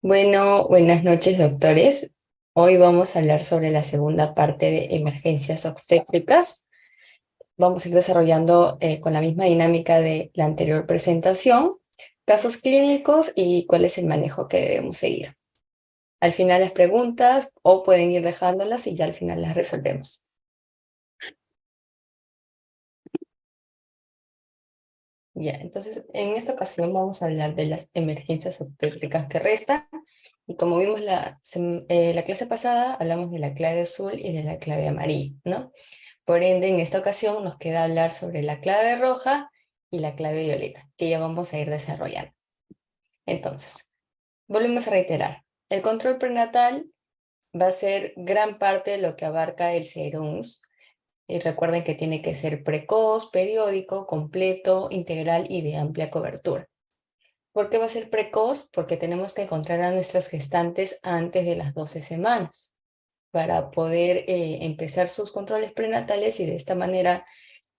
Bueno, buenas noches, doctores. Hoy vamos a hablar sobre la segunda parte de emergencias obstétricas. Vamos a ir desarrollando con la misma dinámica de la anterior presentación, casos clínicos y cuál es el manejo que debemos seguir. Al final las preguntas o pueden ir dejándolas y ya al final las resolvemos. Ya, entonces en esta ocasión vamos a hablar de las emergencias obstétricas que restan. Y como vimos la clase pasada, hablamos de la clave azul y de la clave amarilla, ¿no? Por ende, en esta ocasión nos queda hablar sobre la clave roja y la clave violeta, que ya vamos a ir desarrollando. Entonces, volvemos a reiterar. El control prenatal va a ser gran parte de lo que abarca el SERUMS. Y recuerden que tiene que ser precoz, periódico, completo, integral y de amplia cobertura. ¿Por qué va a ser precoz? Porque tenemos que encontrar a nuestras gestantes antes de las 12 semanas para poder empezar sus controles prenatales y de esta manera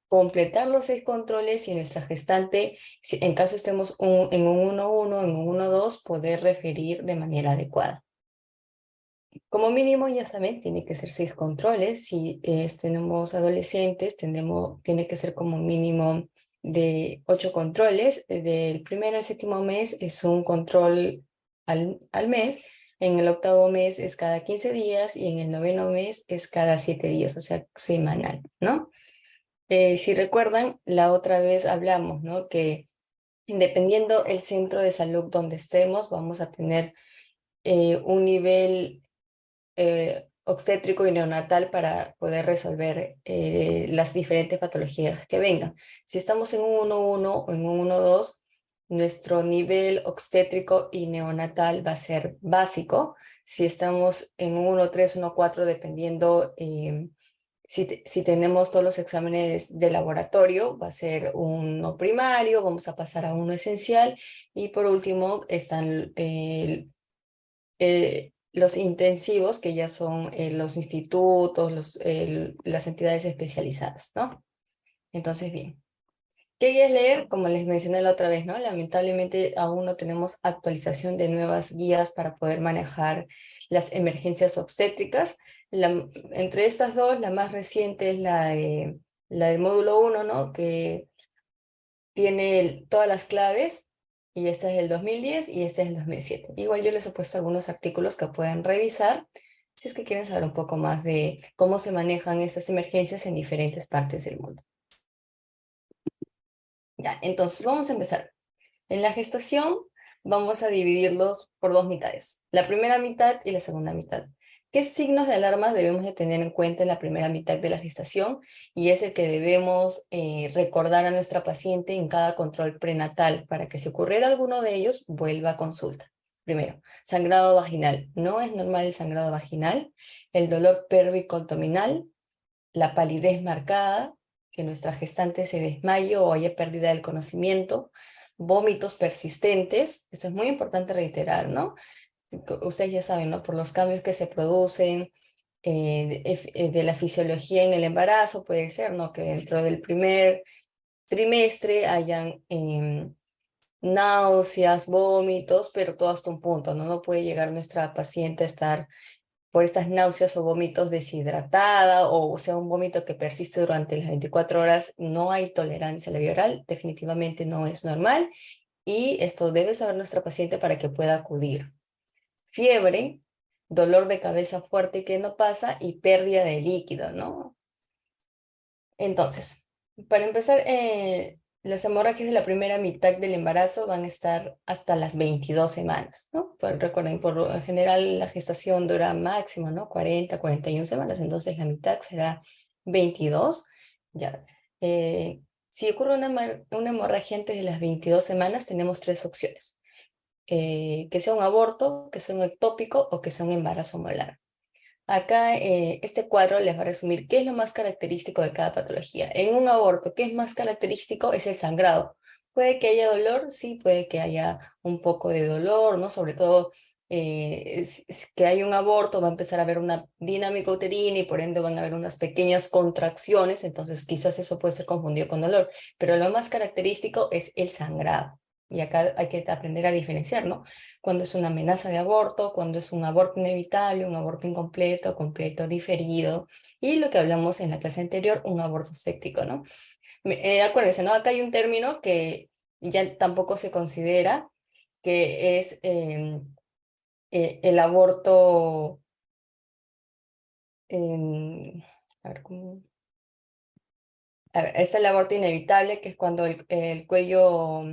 completar los 6 controles y nuestra gestante, en caso estemos en un 1-1, en un 1-2, poder referir de manera adecuada. Como mínimo, ya saben, tiene que ser 6 controles. Si tenemos adolescentes, tiene que ser como mínimo de 8 controles. Del primer al séptimo mes es un control al mes. En el octavo mes es cada 15 días y en el noveno mes es cada 7 días, o sea, semanal, ¿no? Si recuerdan, la otra vez hablamos, ¿no? Que dependiendo el centro de salud donde estemos, vamos a tener un nivel obstétrico y neonatal para poder resolver las diferentes patologías que vengan. Si estamos en un 1-1 o en un 1-2, nuestro nivel obstétrico y neonatal va a ser básico. Si estamos en un 1-3, 1-4, dependiendo si tenemos todos los exámenes de laboratorio, va a ser uno primario, vamos a pasar a uno esencial y por último están los intensivos, que ya son los institutos, las entidades especializadas, ¿no? Entonces, bien. ¿Qué guías leer? Como les mencioné la otra vez, ¿no? Lamentablemente aún no tenemos actualización de nuevas guías para poder manejar las emergencias obstétricas. Entre estas dos, la más reciente es la del módulo 1, ¿no? Que tiene todas las claves y esta es del 2010 y esta es del 2007. Igual yo les he puesto algunos artículos que pueden revisar si es que quieren saber un poco más de cómo se manejan estas emergencias en diferentes partes del mundo. Ya, entonces vamos a empezar. En la gestación vamos a dividirlos por dos mitades, la primera mitad y la segunda mitad. ¿Qué signos de alarma debemos de tener en cuenta en la primera mitad de la gestación? Y es el que debemos recordar a nuestra paciente en cada control prenatal para que si ocurriera alguno de ellos, vuelva a consulta. Primero, sangrado vaginal. No es normal el sangrado vaginal, el dolor pérvico-abdominal, la palidez marcada, que nuestra gestante se desmaye o haya pérdida del conocimiento, vómitos persistentes, esto es muy importante reiterar, ¿no? Ustedes ya saben, ¿no? Por los cambios que se producen de la fisiología en el embarazo, puede ser, ¿no? Que dentro del primer trimestre hayan náuseas, vómitos, pero todo hasta un punto, ¿no? No puede llegar nuestra paciente a estar por estas náuseas o vómitos deshidratada o sea un vómito que persiste durante las 24 horas, no hay tolerancia a la vía oral, definitivamente no es normal y esto debe saber nuestra paciente para que pueda acudir. Fiebre, dolor de cabeza fuerte que no pasa y pérdida de líquido, ¿no? Entonces, para empezar, las hemorragias de la primera mitad del embarazo van a estar hasta las 22 semanas, ¿no? Pues recuerden, por lo general la gestación dura máximo, ¿no? 40, 41 semanas, entonces la mitad será 22. Ya. Si ocurre una hemorragia antes de las 22 semanas, tenemos tres opciones. Que sea un aborto, que sea un ectópico o que sea un embarazo molar. Acá este cuadro les va a resumir qué es lo más característico de cada patología. En un aborto, ¿qué es más característico? Es el sangrado. Puede que haya dolor, sí, puede que haya un poco de dolor, ¿no? Sobre todo es que hay un aborto, va a empezar a haber una dinámica uterina y por ende van a haber unas pequeñas contracciones, entonces quizás eso puede ser confundido con dolor, pero lo más característico es el sangrado. Y acá hay que aprender a diferenciar, ¿no? Cuando es una amenaza de aborto, cuando es un aborto inevitable, un aborto incompleto, completo, diferido, y lo que hablamos en la clase anterior, un aborto séptico, ¿no? Acuérdense, ¿no? Acá hay un término que ya tampoco se considera, que es el aborto, em, a ver, a ver, es el aborto inevitable, que es cuando el cuello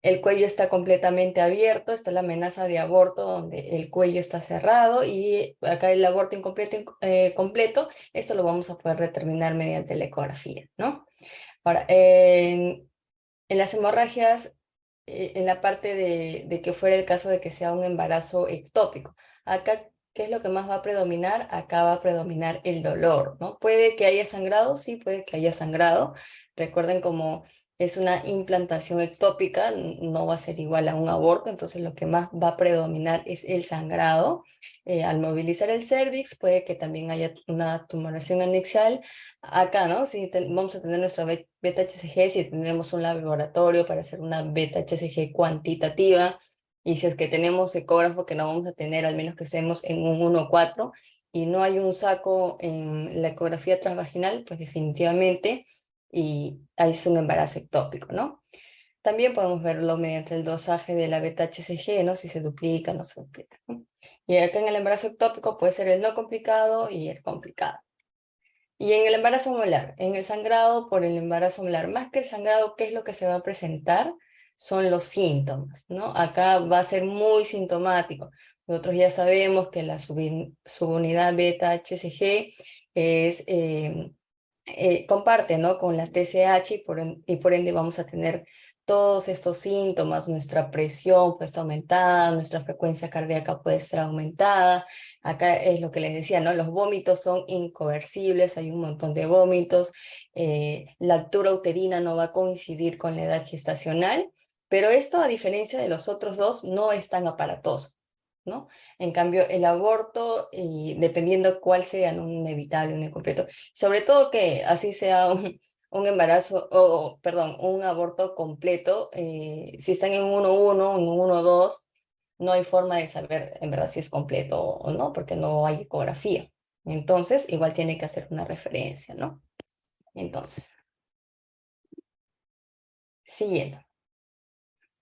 está completamente abierto, está la amenaza de aborto donde el cuello está cerrado, y acá el aborto incompleto, completo, esto lo vamos a poder determinar mediante la ecografía, ¿no? Ahora, en las hemorragias, en la parte de que fuera el caso de que sea un embarazo ectópico. Acá, ¿qué es lo que más va a predominar? Acá va a predominar el dolor, ¿no? Puede que haya sangrado, sí, puede que haya sangrado. Recuerden, como es una implantación ectópica, no va a ser igual a un aborto, entonces lo que más va a predominar es el sangrado. Al movilizar el cérvix, puede que también haya una tumoración anexial. Acá, ¿no? Si vamos a tener nuestra beta-HCG, si tenemos un laboratorio para hacer una beta-HCG cuantitativa, y si es que tenemos ecógrafo, que no vamos a tener, al menos que estemos en un 1,4, y no hay un saco en la ecografía transvaginal, pues definitivamente, y ahí es un embarazo ectópico, ¿no? También podemos verlo mediante el dosaje de la beta-HCG, ¿no? Si se duplica o no se duplica, ¿no? Y acá en el embarazo ectópico puede ser el no complicado y el complicado. Y en el embarazo molar, en el sangrado por el embarazo molar, más que el sangrado, ¿qué es lo que se va a presentar? Son los síntomas, ¿no? Acá va a ser muy sintomático. Nosotros ya sabemos que la subunidad beta-HCG es, comparte, ¿no? Con la TSH, y por ende vamos a tener todos estos síntomas. Nuestra presión puede estar aumentada, nuestra frecuencia cardíaca puede estar aumentada. Acá es lo que les decía, ¿no? Los vómitos son incoercibles, hay un montón de vómitos. La altura uterina no va a coincidir con la edad gestacional, pero esto, a diferencia de los otros dos, no es tan aparatoso, ¿no? En cambio, el aborto, y dependiendo cuál sea, ¿no? Un inevitable, un incompleto, sobre todo que así sea un embarazo, o perdón, un aborto completo, si están en 1,1, en 1,2, no hay forma de saber en verdad si es completo o no, porque no hay ecografía. Entonces, igual tiene que hacer una referencia, ¿no? Entonces, siguiendo.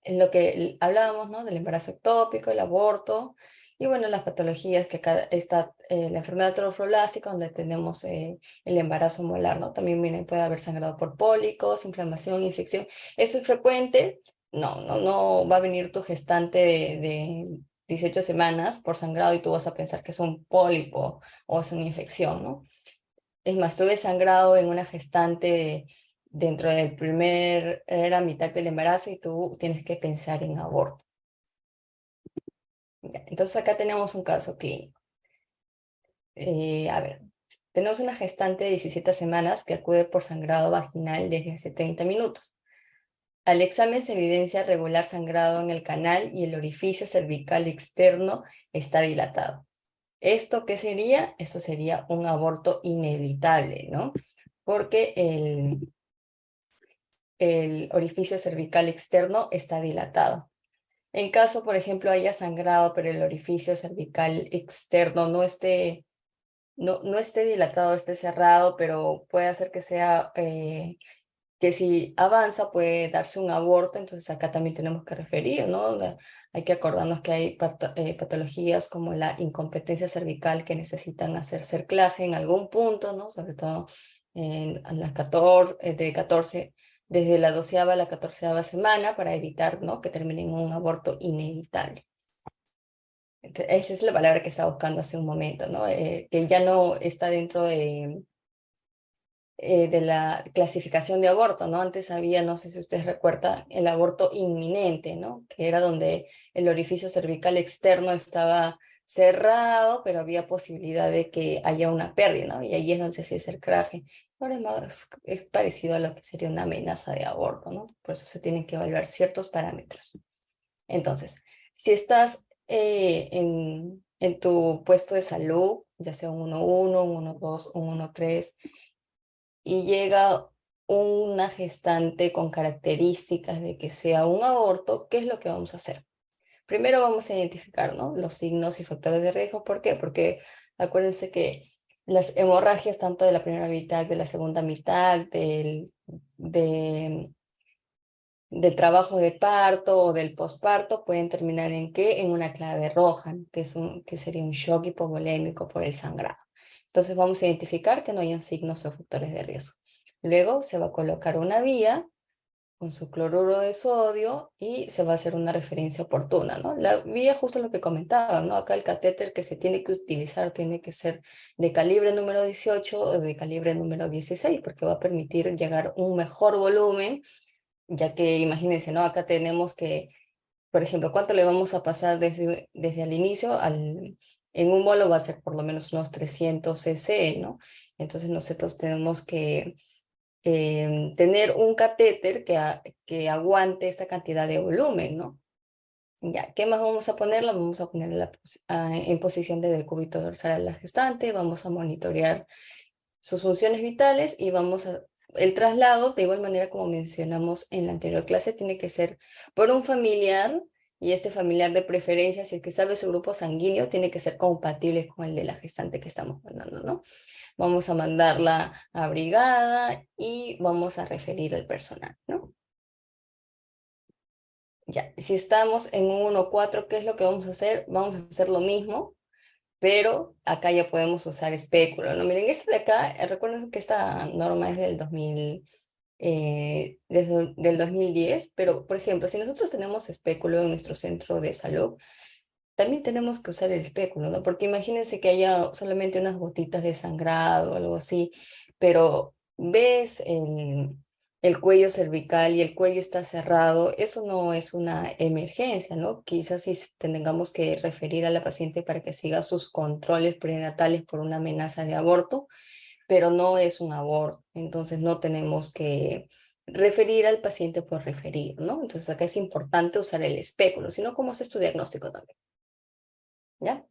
En lo que hablábamos, ¿no? Del embarazo ectópico, el aborto, y bueno, las patologías que acá está, la enfermedad trofoblástica, donde tenemos el embarazo molar, ¿no? También puede haber sangrado por pólipos, inflamación, infección. ¿Eso es frecuente? No, no, no va a venir tu gestante de 18 semanas por sangrado y tú vas a pensar que es un pólipo o es una infección, ¿no? Es más, tuve sangrado en una gestante dentro del era mitad del embarazo, y tú tienes que pensar en aborto. Ya, entonces acá tenemos un caso clínico. A ver, tenemos una gestante de 17 semanas que acude por sangrado vaginal desde hace 30 minutos. Al examen se evidencia regular sangrado en el canal y el orificio cervical externo está dilatado. ¿Esto qué sería? Esto sería un aborto inevitable, ¿no? Porque el orificio cervical externo está dilatado. En caso, por ejemplo, haya sangrado, pero el orificio cervical externo no esté dilatado, esté cerrado, pero puede hacer que sea, que si avanza puede darse un aborto. Entonces acá también tenemos que referir, ¿no? Hay que acordarnos que hay patologías como la incompetencia cervical, que necesitan hacer cerclaje en algún punto, ¿no? Sobre todo en las 14, desde la 12ª a la 14ª semana, para evitar, ¿no? Que termine en un aborto inevitable. Esa es la palabra que estaba buscando hace un momento, ¿no? Que ya no está dentro de la clasificación de aborto, ¿no? Antes había, no sé si ustedes recuerdan, el aborto inminente, ¿no? Que era donde el orificio cervical externo estaba cerrado, pero había posibilidad de que haya una pérdida, ¿no? Y ahí es donde se hace el cerclaje. Ahora es parecido a lo que sería una amenaza de aborto, ¿no? Por eso se tienen que evaluar ciertos parámetros. Entonces, si estás en tu puesto de salud, ya sea un 1,1, un 1,2, un 1,3, y llega una gestante con características de que sea un aborto, ¿qué es lo que vamos a hacer? Primero vamos a identificar, ¿no?, los signos y factores de riesgo. ¿Por qué? Porque acuérdense que las hemorragias, tanto de la primera mitad, de la segunda mitad, de, del trabajo de parto o del posparto, pueden terminar ¿en qué? En una clave roja, que sería un shock hipovolémico por el sangrado. Entonces vamos a identificar que no hayan signos o factores de riesgo. Luego se va a colocar una vía con su cloruro de sodio y se va a hacer una referencia oportuna, ¿no? La vía, justo lo que comentaba, ¿no? Acá el catéter que se tiene que utilizar tiene que ser de calibre número 18 o de calibre número 16, porque va a permitir llegar a un mejor volumen, ya que imagínense, ¿no? Acá tenemos que, por ejemplo, ¿cuánto le vamos a pasar desde el inicio en un bolo? Va a ser por lo menos unos 300 cc, ¿no? Entonces nosotros tenemos que tener un catéter que aguante esta cantidad de volumen, ¿no? Ya, ¿qué más vamos a ponerla? Vamos a ponerla en posición de decúbito dorsal a la gestante, vamos a monitorear sus funciones vitales y el traslado, de igual manera como mencionamos en la anterior clase, tiene que ser por un familiar, y este familiar de preferencia, si es que sabe su grupo sanguíneo, tiene que ser compatible con el de la gestante que estamos mandando, ¿no? Vamos a mandarla a brigada y vamos a referir al personal, ¿no? Ya, si estamos en un 1-4, ¿qué es lo que vamos a hacer? Vamos a hacer lo mismo, pero acá ya podemos usar espéculo, ¿no? Miren, este de acá, recuerden que esta norma es del 2000, desde del 2010, pero, por ejemplo, si nosotros tenemos espéculo en nuestro centro de salud, también tenemos que usar el espéculo, ¿no? Porque imagínense que haya solamente unas gotitas de sangrado o algo así, pero ves el cuello cervical y el cuello está cerrado, eso no es una emergencia, ¿no? Quizás sí tengamos que referir a la paciente para que siga sus controles prenatales por una amenaza de aborto, pero no es un aborto, entonces no tenemos que referir al paciente por referir, ¿no? Entonces acá es importante usar el espéculo, sino cómo es tu diagnóstico también. ¿Ya?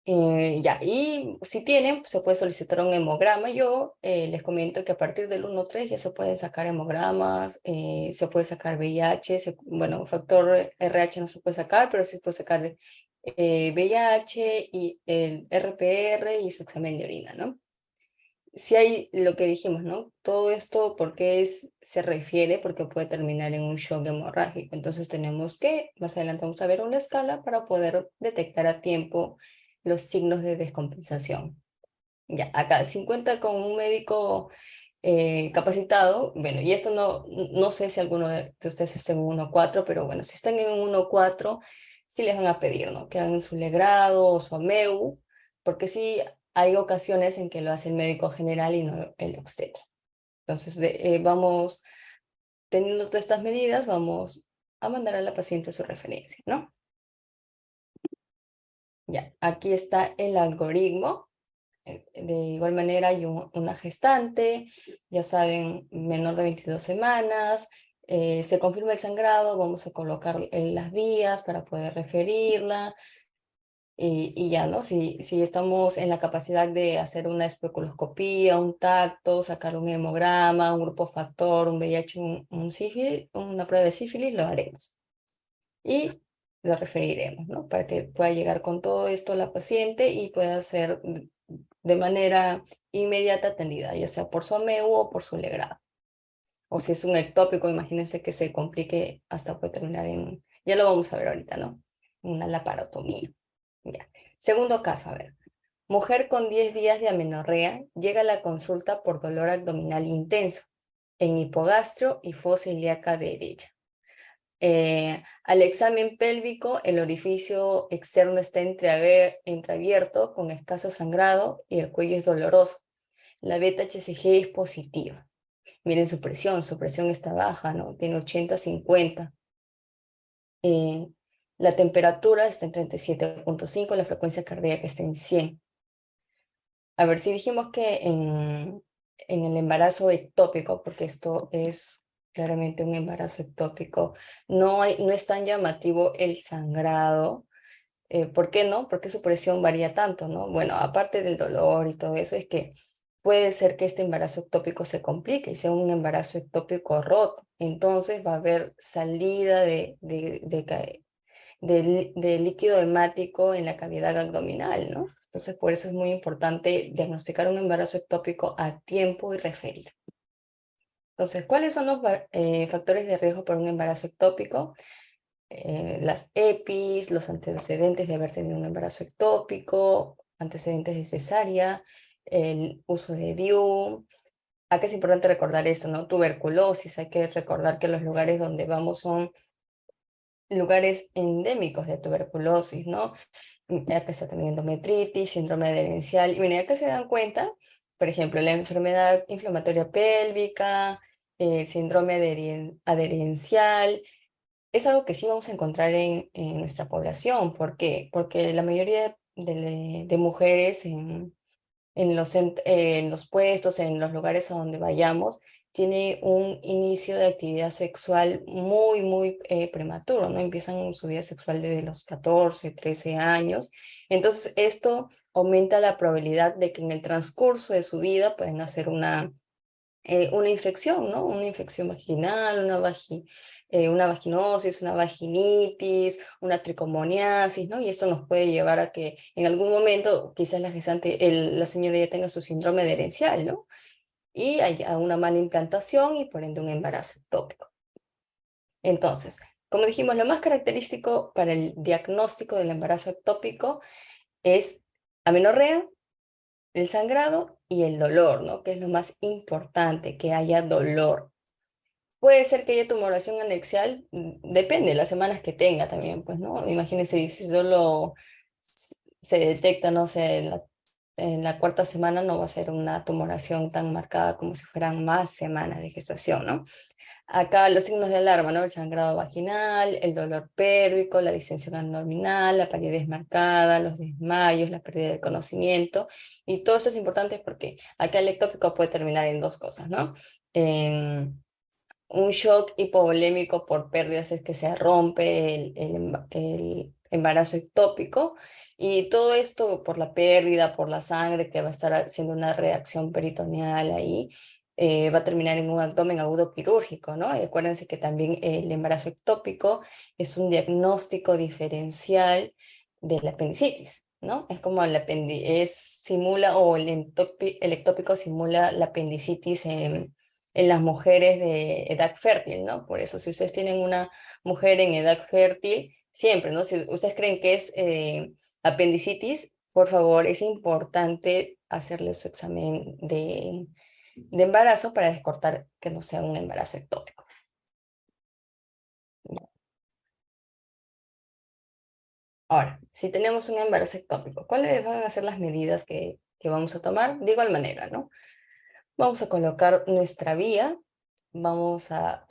Ya, y si tienen, se puede solicitar un hemograma. Yo les comento que a partir del 1-3 ya se pueden sacar hemogramas, se puede sacar VIH, bueno, factor RH no se puede sacar, pero sí se puede sacar VIH y el RPR y su examen de orina, ¿no? Si hay lo que dijimos, ¿no? Todo esto, ¿porque se refiere? Porque puede terminar en un shock hemorrágico. Entonces tenemos que, más adelante vamos a ver una escala para poder detectar a tiempo los signos de descompensación. Ya, acá, 50 con un médico capacitado, bueno, y esto no sé si alguno de ustedes está en 1-4, pero bueno, si están en 1-4, sí les van a pedir, ¿no? Que hagan su legrado o su AMEU, porque sí hay ocasiones en que lo hace el médico general y no el obstetra. Entonces, vamos teniendo todas estas medidas, vamos a mandar a la paciente su referencia, ¿no? Ya, aquí está el algoritmo. De igual manera hay una gestante, ya saben, menor de 22 semanas, se confirma el sangrado, vamos a colocar en las vías para poder referirla, y ya, ¿no? Si estamos en la capacidad de hacer una especuloscopía, un tacto, sacar un hemograma, un grupo factor, un VIH, un sífilis, una prueba de sífilis, lo haremos. Y lo referiremos, ¿no? Para que pueda llegar con todo esto la paciente y pueda ser de manera inmediata atendida, ya sea por su AMEU o por su legrado. O si es un ectópico, imagínense que se complique hasta puede terminar ya lo vamos a ver ahorita, ¿no? Una laparotomía. Ya. Segundo caso, a ver. Mujer con 10 días de amenorrea llega a la consulta por dolor abdominal intenso en hipogastro y fosa ilíaca derecha. Al examen pélvico, el orificio externo está entreabierto con escaso sangrado y el cuello es doloroso. La beta-HCG es positiva. Miren su presión está baja, ¿no? Tiene 80-50. Eh, la temperatura está en 37.5, la frecuencia cardíaca está en 100. A ver, si dijimos que en el embarazo ectópico, porque esto es claramente un embarazo ectópico, no es tan llamativo el sangrado. ¿Por qué no? Porque su presión varía tanto, ¿no? Bueno, aparte del dolor y todo eso, es que puede ser que este embarazo ectópico se complique y sea un embarazo ectópico roto. Entonces va a haber salida de líquido hemático en la cavidad abdominal, ¿no? Entonces, por eso es muy importante diagnosticar un embarazo ectópico a tiempo y referir. Entonces, ¿cuáles son los factores de riesgo para un embarazo ectópico? Las EPIs, los antecedentes de haber tenido un embarazo ectópico, antecedentes de cesárea, el uso de DIU. Acá es importante recordar eso, ¿no? Tuberculosis, hay que recordar que los lugares donde vamos son lugares endémicos de tuberculosis, ¿no? Acá está también endometritis, síndrome adherencial. Y miren, acá se dan cuenta, por ejemplo, la enfermedad inflamatoria pélvica, el síndrome adherencial, es algo que sí vamos a encontrar en nuestra población. ¿Por qué? Porque la mayoría de mujeres en los puestos, en los lugares a donde vayamos, tiene un inicio de actividad sexual muy, muy prematuro, ¿no? Empiezan su vida sexual desde los 14, 13 años. Entonces, esto aumenta la probabilidad de que en el transcurso de su vida pueden hacer una infección, ¿no? Una infección vaginal, una vaginosis, una vaginitis, una tricomoniasis, ¿no? Y esto nos puede llevar a que en algún momento quizás la gestante, la señora ya tenga su síndrome adherencial, ¿no? Y haya una mala implantación y por ende un embarazo ectópico. Entonces, como dijimos, lo más característico para el diagnóstico del embarazo ectópico es amenorrea, el sangrado y el dolor, ¿no? Que es lo más importante, que haya dolor. Puede ser que haya tumoración anexial, depende de las semanas que tenga también, pues, ¿no? Imagínense si solo se detecta, no sé, en la cuarta semana no va a ser una tumoración tan marcada como si fueran más semanas de gestación, ¿no? Acá los signos de alarma, ¿no? El sangrado vaginal, el dolor pélvico, la distensión abdominal, la palidez marcada, los desmayos, la pérdida de conocimiento. Y todo eso es importante porque acá el ectópico puede terminar en dos cosas, ¿no? En un shock hipovolémico por pérdidas es que se rompe el embarazo ectópico, y todo esto por la pérdida, por la sangre que va a estar haciendo una reacción peritoneal ahí, va a terminar en un abdomen agudo quirúrgico, ¿no? Y acuérdense que también el embarazo ectópico es un diagnóstico diferencial de la apendicitis, ¿no? Es como simula, o el ectópico simula la apendicitis en las mujeres de edad fértil, ¿no? Por eso, si ustedes tienen una mujer en edad fértil, siempre, ¿no? Si ustedes creen que es apendicitis, por favor, es importante hacerle su examen de embarazo para descartar que no sea un embarazo ectópico. Ahora, si tenemos un embarazo ectópico, ¿cuáles van a ser las medidas que vamos a tomar? De igual manera, ¿no? Vamos a colocar nuestra vía, vamos a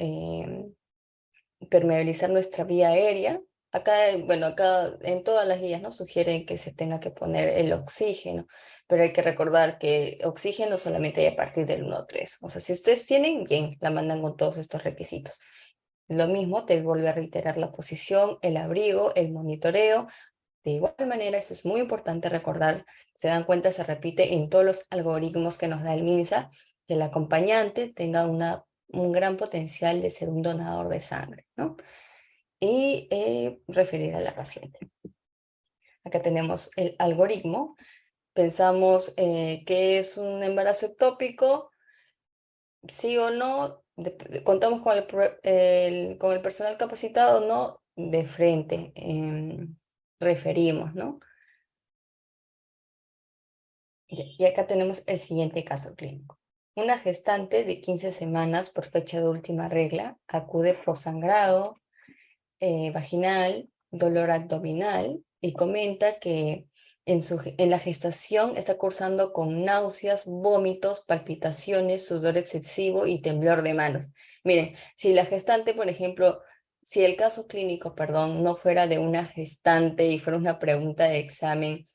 permeabilizar nuestra vía aérea. Acá, bueno, acá en todas las guías, ¿no? Sugieren que se tenga que poner el oxígeno, pero hay que recordar que oxígeno solamente hay a partir del 1,3. O sea, si ustedes tienen, bien, la mandan con todos estos requisitos. Lo mismo, te vuelve a reiterar la posición, el abrigo, el monitoreo. De igual manera, eso es muy importante recordar, se dan cuenta, se repite en todos los algoritmos que nos da el MINSA, que el acompañante tenga un gran potencial de ser un donador de sangre, ¿no? Y referir a la paciente. Acá tenemos el algoritmo. Pensamos que es un embarazo ectópico, sí o no, contamos con con el personal capacitado o no, de frente, referimos, ¿no? Y acá tenemos el siguiente caso clínico. Una gestante de 15 semanas por fecha de última regla acude por sangrado vaginal, dolor abdominal, y comenta que en la gestación está cursando con náuseas, vómitos, palpitaciones, sudor excesivo y temblor de manos. Miren, si la gestante, por ejemplo, si el caso clínico, perdón, no fuera de una gestante y fuera una pregunta de examen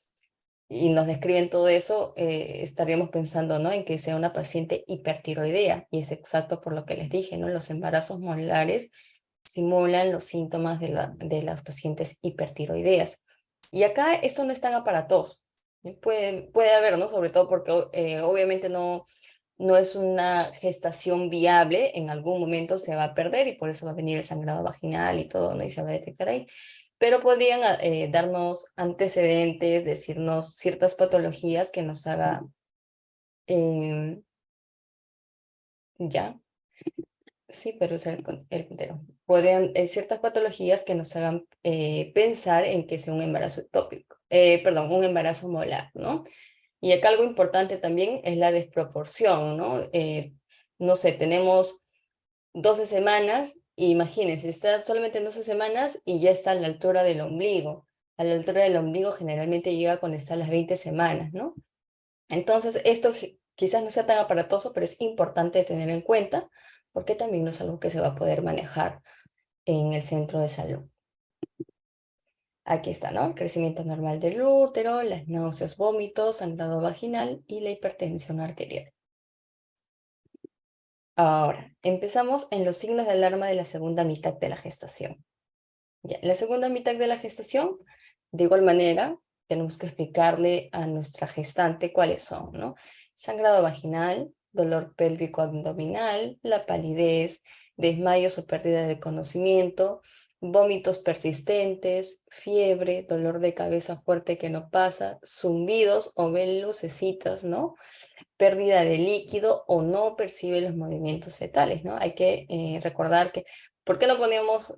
y nos describen todo eso, estaríamos pensando, ¿no? En que sea una paciente hipertiroidea, y es exacto por lo que les dije, ¿no? Los embarazos molares simulan los síntomas de las pacientes hipertiroideas. Y acá esto no es tan aparatoso. Puede haber, ¿no? Sobre todo porque obviamente no es una gestación viable, en algún momento se va a perder y por eso va a venir el sangrado vaginal y todo, ¿no? Y se va a detectar ahí. Pero podrían darnos antecedentes, decirnos ciertas patologías que nos haga, em, ya, sí, pero es el puntero. Podrían, ciertas patologías que nos hagan pensar en que sea un embarazo ectópico, perdón, un embarazo molar, ¿no? Y acá algo importante también es la desproporción, ¿no? No sé, tenemos 12 semanas, y imagínense, está solamente en 12 semanas y ya está a la altura del ombligo. A la altura del ombligo generalmente llega cuando está a las 20 semanas, ¿no? Entonces, esto quizás no sea tan aparatoso, pero es importante tener en cuenta porque también no es algo que se va a poder manejar en el centro de salud. Aquí está, ¿no? El crecimiento normal del útero, las náuseas, vómitos, sangrado vaginal y la hipertensión arterial. Ahora, empezamos en los signos de alarma de la segunda mitad de la gestación. Ya, la segunda mitad de la gestación, de igual manera, tenemos que explicarle a nuestra gestante cuáles son, ¿no? Sangrado vaginal, dolor pélvico abdominal, la palidez, desmayos o pérdida de conocimiento, vómitos persistentes, fiebre, dolor de cabeza fuerte que no pasa, zumbidos o ven lucecitas, ¿no? Pérdida de líquido o no percibe los movimientos fetales, ¿no? Hay que recordar que, ¿por qué no ponemos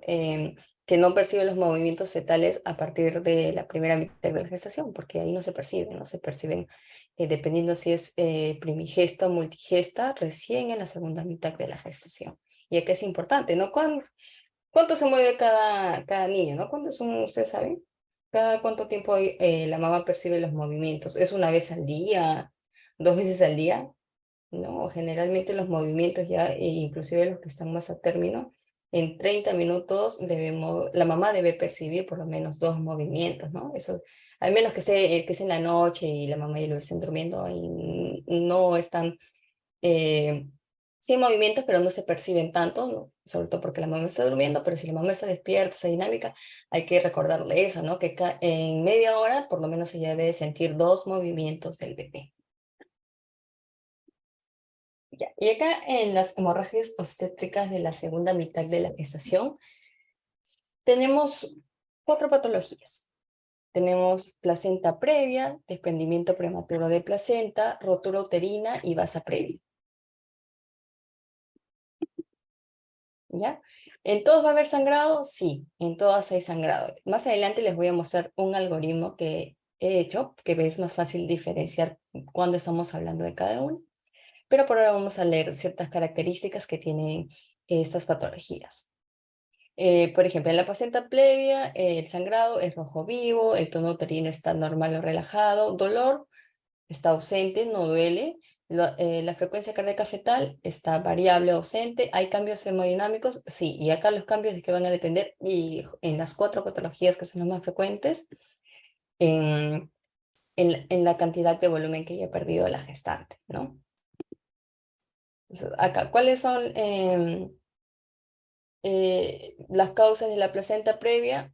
que no percibe los movimientos fetales a partir de la primera mitad de la gestación? Porque ahí no se perciben, dependiendo si es primigesta o multigesta, recién en la segunda mitad de la gestación. Y aquí es importante, ¿no? ¿Cuánto se mueve cada niño, ¿no? ¿Cuántos son, ustedes saben? ¿Cada cuánto tiempo la mamá percibe los movimientos? ¿Es una vez al día? ¿Dos veces al día? No, generalmente los movimientos ya, inclusive los que están más a término, en 30 minutos la mamá debe percibir por lo menos dos movimientos, ¿no? Eso, al menos que sea en la noche y la mamá y lo estén durmiendo, y no están, eh, sí movimientos, pero no se perciben tanto, ¿no? Sobre todo porque la mamá está durmiendo, pero si la mamá está despierta, está dinámica, hay que recordarle eso, ¿no? Que en media hora por lo menos ella debe sentir dos movimientos del bebé. Ya, y acá en las hemorragias obstétricas de la segunda mitad de la gestación tenemos cuatro patologías. Tenemos placenta previa, desprendimiento prematuro de placenta, rotura uterina y vasa previa. ¿Ya? ¿En todos va a haber sangrado? Sí, en todas hay sangrado. Más adelante les voy a mostrar un algoritmo que he hecho, que es más fácil diferenciar cuando estamos hablando de cada uno. Pero por ahora vamos a leer ciertas características que tienen estas patologías. Por ejemplo, en la placenta previa, el sangrado es rojo vivo, el tono uterino está normal o relajado, dolor está ausente, no duele, la frecuencia cardíaca fetal está variable o ausente, ¿hay cambios hemodinámicos? Sí, y acá los cambios de que van a depender, y en las cuatro patologías que son las más frecuentes, en, en la cantidad de volumen que haya perdido la gestante, ¿no? Entonces, acá, ¿cuáles son las causas de la placenta previa?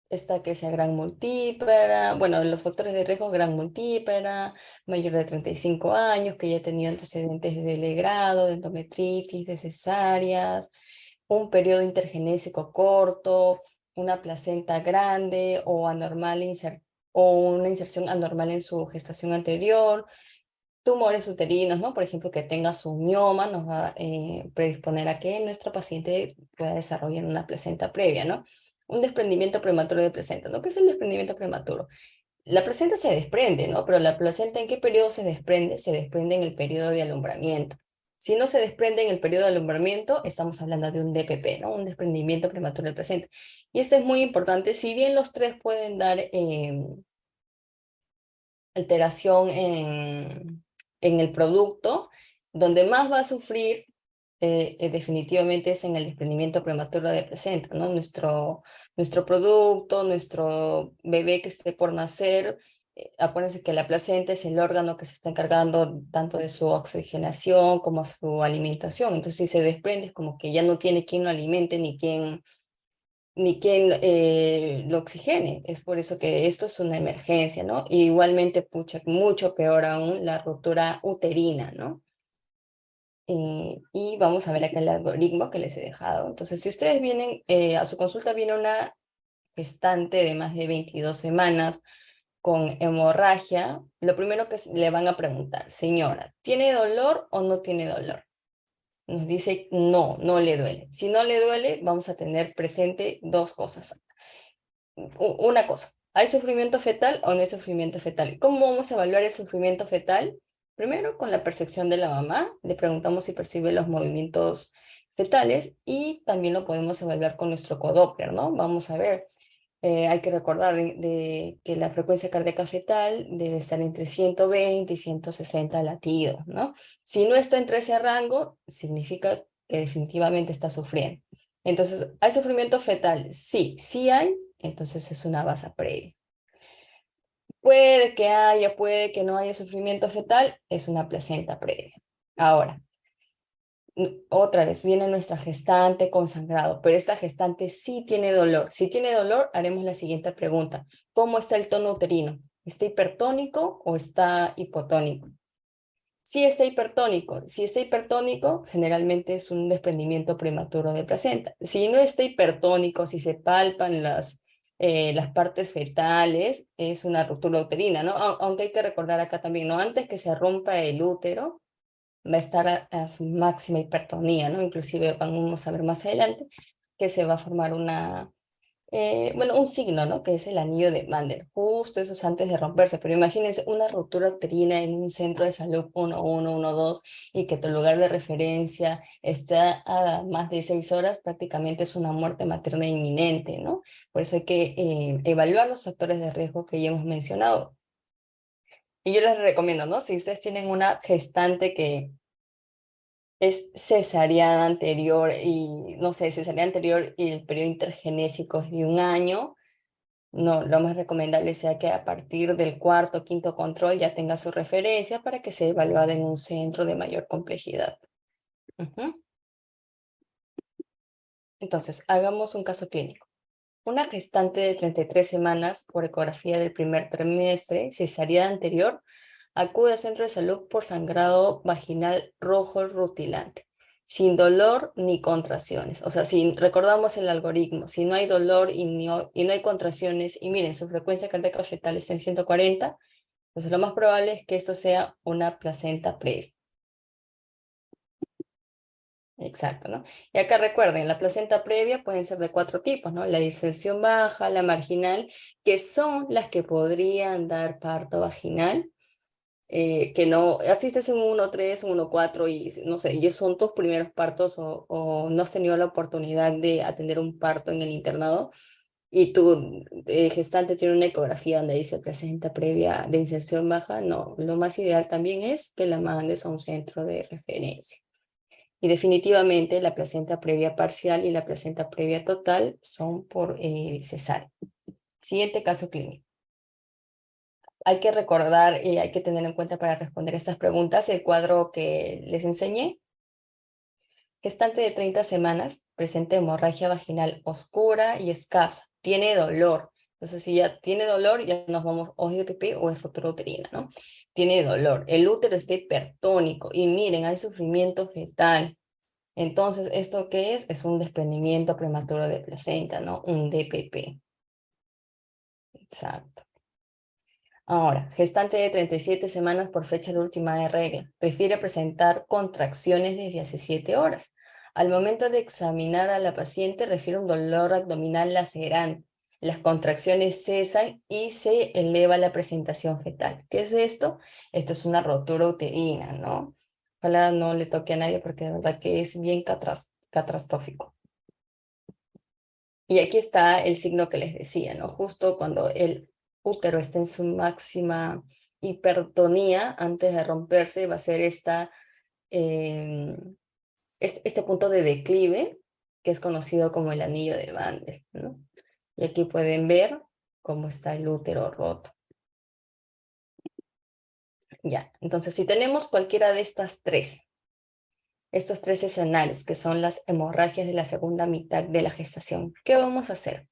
Está que sea gran multípara, bueno, los factores de riesgo, gran multípara, mayor de 35 años, que ya ha tenido antecedentes de legrado, de endometritis, de cesáreas, un periodo intergenésico corto, una placenta grande o anormal o una inserción anormal en su gestación anterior, tumores uterinos, ¿no? Por ejemplo, que tenga su mioma nos va a predisponer a que nuestra paciente pueda desarrollar una placenta previa, ¿no? Un desprendimiento prematuro de placenta, ¿no? ¿Qué es el desprendimiento prematuro? La placenta se desprende, ¿no? Pero la placenta, ¿en qué periodo se desprende? Se desprende en el periodo de alumbramiento. Si no se desprende en el periodo de alumbramiento, estamos hablando de un DPP, ¿no? Un desprendimiento prematuro de placenta. Y esto es muy importante, si bien los tres pueden dar alteración en el producto, donde más va a sufrir definitivamente es en el desprendimiento prematuro de placenta, ¿no? Nuestro producto, nuestro bebé que esté por nacer, acuérdense que la placenta es el órgano que se está encargando tanto de su oxigenación como su alimentación, entonces si se desprende es como que ya no tiene quien lo alimente ni quien ni quien lo oxigene. Es por eso que esto es una emergencia, ¿no? Y igualmente, pucha, mucho peor aún la ruptura uterina, ¿no? Y vamos a ver acá el algoritmo que les he dejado. Entonces, si ustedes vienen a su consulta, viene una gestante de más de 22 semanas con hemorragia, lo primero que le van a preguntar, señora, ¿tiene dolor o no tiene dolor? Nos dice, no, no le duele. Si no le duele, vamos a tener presente dos cosas. Una cosa, ¿hay sufrimiento fetal o no hay sufrimiento fetal? ¿Cómo vamos a evaluar el sufrimiento fetal? Primero, con la percepción de la mamá, le preguntamos si percibe los movimientos fetales y también lo podemos evaluar con nuestro codoppler, ¿no? Vamos a ver, hay que recordar de que la frecuencia cardíaca fetal debe estar entre 120 y 160 latidos, ¿no? Si no está entre ese rango, significa que definitivamente está sufriendo. Entonces, ¿hay sufrimiento fetal? Sí, sí hay, entonces es una baza previa. Puede que haya, puede que no haya sufrimiento fetal, es una placenta previa. Ahora, otra vez, viene nuestra gestante con sangrado, pero esta gestante sí tiene dolor. Si tiene dolor, haremos la siguiente pregunta. ¿Cómo está el tono uterino? ¿Está hipertónico o está hipotónico? Si está hipertónico, si está hipertónico, generalmente es un desprendimiento prematuro de placenta. Si no está hipertónico, si se palpan las partes fetales, es una ruptura uterina, ¿no? Aunque hay que recordar acá también, ¿no? Antes que se rompa el útero, va a estar a su máxima hipertonía, ¿no? Inclusive vamos a ver más adelante que se va a formar bueno, un signo, ¿no? Que es el anillo de Mandel. Justo eso es antes de romperse. Pero imagínense una ruptura uterina en un centro de salud 1112 y que tu lugar de referencia está a más de 6 horas, prácticamente es una muerte materna inminente, ¿no? Por eso hay que evaluar los factores de riesgo que ya hemos mencionado. Y yo les recomiendo, ¿no? Si ustedes tienen una gestante que es cesariana anterior y, no sé, cesariana anterior y el periodo intergenésico es de 1 año, no, lo más recomendable sea que a partir del cuarto o quinto control ya tenga su referencia para que sea evaluada en un centro de mayor complejidad. Ujú. Entonces, hagamos un caso clínico. Una gestante de 33 semanas por ecografía del primer trimestre, cesariana anterior, acude al centro de salud por sangrado vaginal rojo rutilante, sin dolor ni contracciones. O sea, si recordamos el algoritmo, si no hay dolor y no hay contracciones, y miren, su frecuencia cardíaca fetal está en 140, entonces lo más probable es que esto sea una placenta previa. Exacto, ¿no? Y acá recuerden, la placenta previa pueden ser de 4 tipos, ¿no? La inserción baja, la marginal, que son las que podrían dar parto vaginal, que no asistes en un 1-3, un 1-4 y no sé, y son tus primeros partos o no has tenido la oportunidad de atender un parto en el internado y tu gestante tiene una ecografía donde dice placenta previa de inserción baja, no, lo más ideal también es que la mandes a un centro de referencia. Y definitivamente la placenta previa parcial y la placenta previa total son por cesárea. Siguiente caso clínico. Hay que recordar y hay que tener en cuenta para responder estas preguntas el cuadro que les enseñé. Gestante de 30 semanas, presenta hemorragia vaginal oscura y escasa, tiene dolor. Entonces, si ya tiene dolor, ya nos vamos o es de pipí o es ruptura uterina, ¿no? Tiene dolor. El útero está hipertónico y miren, hay sufrimiento fetal. Entonces, ¿esto qué es? Es un desprendimiento prematuro de placenta, ¿no? Un DPP. Exacto. Ahora, gestante de 37 semanas por fecha de última de regla. Prefiere presentar contracciones desde hace 7 horas. Al momento de examinar a la paciente, refiere un dolor abdominal lacerante. Las contracciones cesan y se eleva la presentación fetal. ¿Qué es esto? Esto es una rotura uterina, ¿no? Ojalá no le toque a nadie porque de verdad que es bien catastrófico. Y aquí está el signo que les decía, ¿no? Justo cuando el útero está en su máxima hipertonía, antes de romperse, va a ser eh, este punto de declive, que es conocido como el anillo de Van, ¿no? Y aquí pueden ver cómo está el útero roto. Ya, entonces si tenemos cualquiera de estas tres, estos tres escenarios, que son las hemorragias de la segunda mitad de la gestación, ¿qué vamos a hacer?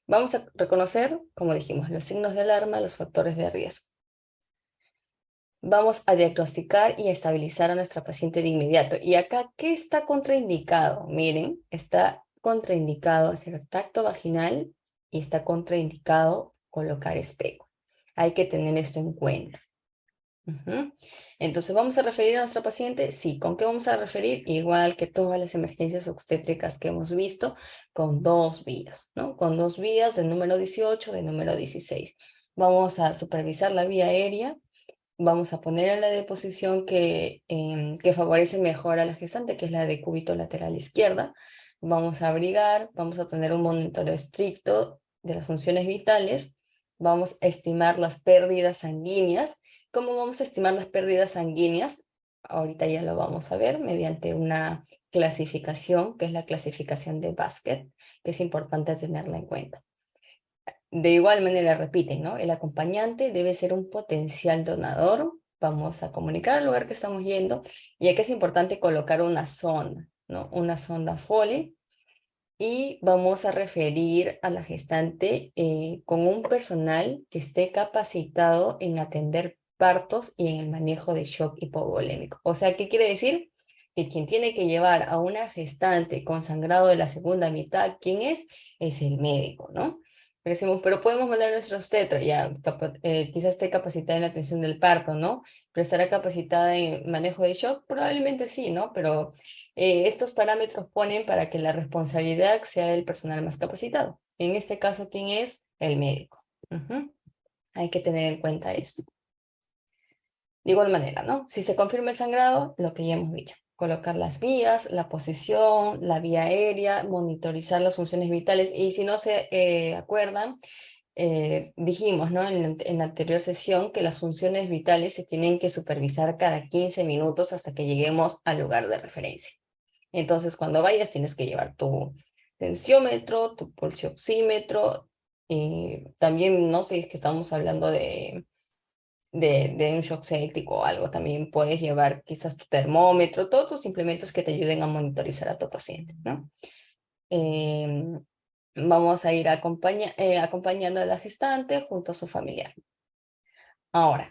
Vamos a reconocer, como dijimos, los signos de alarma, los factores de riesgo. Vamos a diagnosticar y a estabilizar a nuestra paciente de inmediato. Y acá, ¿qué está contraindicado? Miren, está contraindicado hacer tacto vaginal y está contraindicado colocar espejo. Hay que tener esto en cuenta. Entonces, ¿vamos a referir a nuestra paciente? Sí. ¿Con qué vamos a referir? Igual que todas las emergencias obstétricas que hemos visto, con 2 vías, ¿no? Con 2 vías del número 18, del número 16. Vamos a supervisar la vía aérea. Vamos a poner en la deposición que favorece mejor a la gestante, que es la de cúbito lateral izquierda. Vamos a abrigar, vamos a tener un monitoreo estricto de las funciones vitales. Vamos a estimar las pérdidas sanguíneas. ¿Cómo vamos a estimar las pérdidas sanguíneas? Ahorita ya lo vamos a ver mediante una clasificación, que es la clasificación de Basket, que es importante tenerla en cuenta. De igual manera, repiten, ¿no? El acompañante debe ser un potencial donador. Vamos a comunicar al lugar que estamos yendo. Y aquí es importante colocar una sonda, ¿no? Una sonda Foley. Y vamos a referir a la gestante con un personal que esté capacitado en atender partos y en el manejo de shock hipovolémico. O sea, ¿qué quiere decir? Que quien tiene que llevar a una gestante con sangrado de la segunda mitad, ¿quién es? Es el médico, ¿no? Pero decimos, pero podemos mandar a nuestro obstetra, ya, quizás esté capacitada en la atención del parto, ¿no? Pero estará capacitada en manejo de shock, probablemente sí, ¿no? Pero estos parámetros ponen para que la responsabilidad sea del personal más capacitado. En este caso, ¿quién es? El médico. Hay que tener en cuenta esto. De igual manera, ¿no? Si se confirma el sangrado, lo que ya hemos dicho, colocar las vías, la posición, la vía aérea, monitorizar las funciones vitales y si no se acuerdan, dijimos, ¿no? En la anterior sesión que las funciones vitales se tienen que supervisar cada 15 minutos hasta que lleguemos al lugar de referencia. Entonces, cuando vayas, tienes que llevar tu tensiómetro, tu pulsioxímetro, y también, no sé, es que estamos hablando de un shock séptico o algo, también puedes llevar quizás tu termómetro, todos tus implementos que te ayuden a monitorizar a tu paciente, ¿no? Em, Vamos a ir acompañando a la gestante junto a su familiar. Ahora,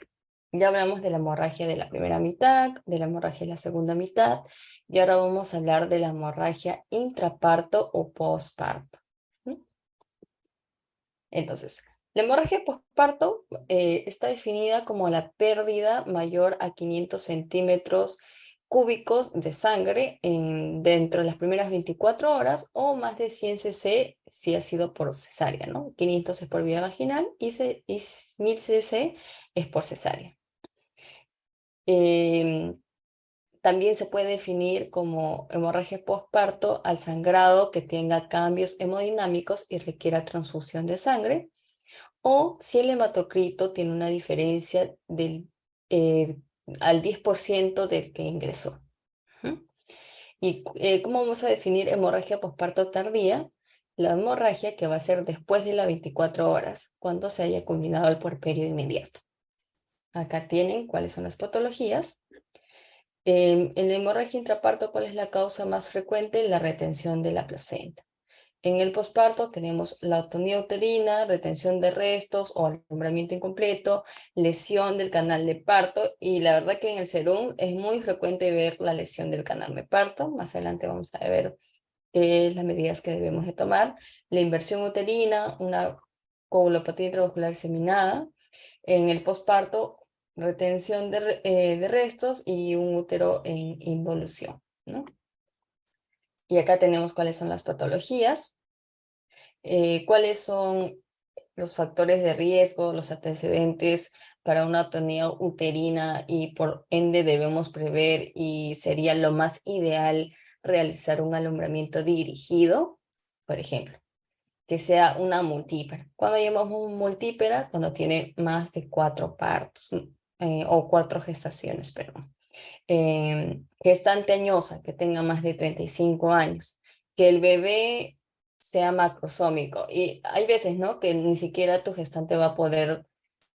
ya hablamos de la hemorragia de la primera mitad, de la hemorragia de la segunda mitad, y ahora vamos a hablar de la hemorragia intraparto o posparto. Entonces, la hemorragia posparto está definida como la pérdida mayor a 500 centímetros cúbicos de sangre dentro de las primeras 24 horas o más de 100 cc si ha sido por cesárea, ¿no? 500 es por vía vaginal y 1000 cc es por cesárea. Em, También se puede definir como hemorragia postparto al sangrado que tenga cambios hemodinámicos y requiera transfusión de sangre, o si el hematocrito tiene una diferencia eh, al 10% del que ingresó. ¿Mm? ¿Y cómo vamos a definir hemorragia postparto tardía? La hemorragia que va a ser después de las 24 horas, cuando se haya culminado el puerperio inmediato. Acá tienen cuáles son las patologías. En la hemorragia intraparto, ¿cuál es la causa más frecuente? La retención de la placenta. En el posparto tenemos la atonía uterina, retención de restos o alumbramiento incompleto, lesión del canal de parto, y la verdad que en el SERUM es muy frecuente ver la lesión del canal de parto. Más adelante vamos a ver las medidas que debemos de tomar. La inversión uterina, una coagulopatía intravascular diseminada. En el posparto, retención de restos y un útero en involución, ¿no? Y acá tenemos cuáles son las patologías, cuáles son los factores de riesgo, los antecedentes para una atonía uterina y por ende debemos prever y sería lo más ideal realizar un alumbramiento dirigido, por ejemplo, que sea una multípera. Cuando llamamos multípera, cuando tiene más de 4 partos o 4 gestaciones, perdón. Gestante añosa, que tenga más de 35 años, que el bebé sea macrosómico. Y hay veces, ¿no? Que ni siquiera tu gestante va a poder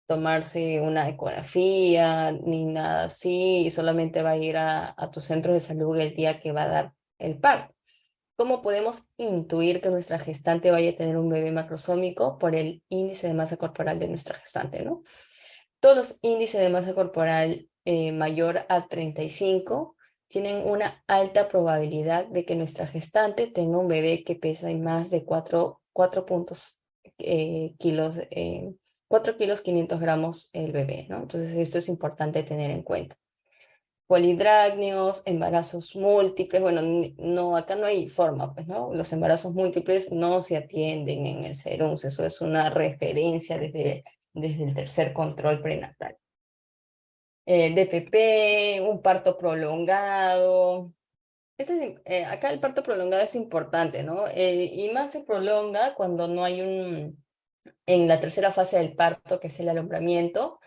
tomarse una ecografía ni nada así, y solamente va a ir a tu centro de salud el día que va a dar el parto. ¿Cómo podemos intuir que nuestra gestante vaya a tener un bebé macrosómico? Por el índice de masa corporal de nuestra gestante, ¿no? Todos los índices de masa corporal mayor a 35 tienen una alta probabilidad de que nuestra gestante tenga un bebé que pesa más de 4 puntos, kilos, 4 kilos 500 gramos el bebé, ¿no? Entonces esto es importante tener en cuenta. Polidrácneos, embarazos múltiples, bueno, no, acá no hay forma, pues, ¿no? Los embarazos múltiples no se atienden en el SERUMS, eso es una referencia desde el tercer control prenatal. DPP, un parto prolongado. Acá el parto prolongado es importante, ¿no? Y más se prolonga cuando no hay en la tercera fase del parto, que es el alumbramiento,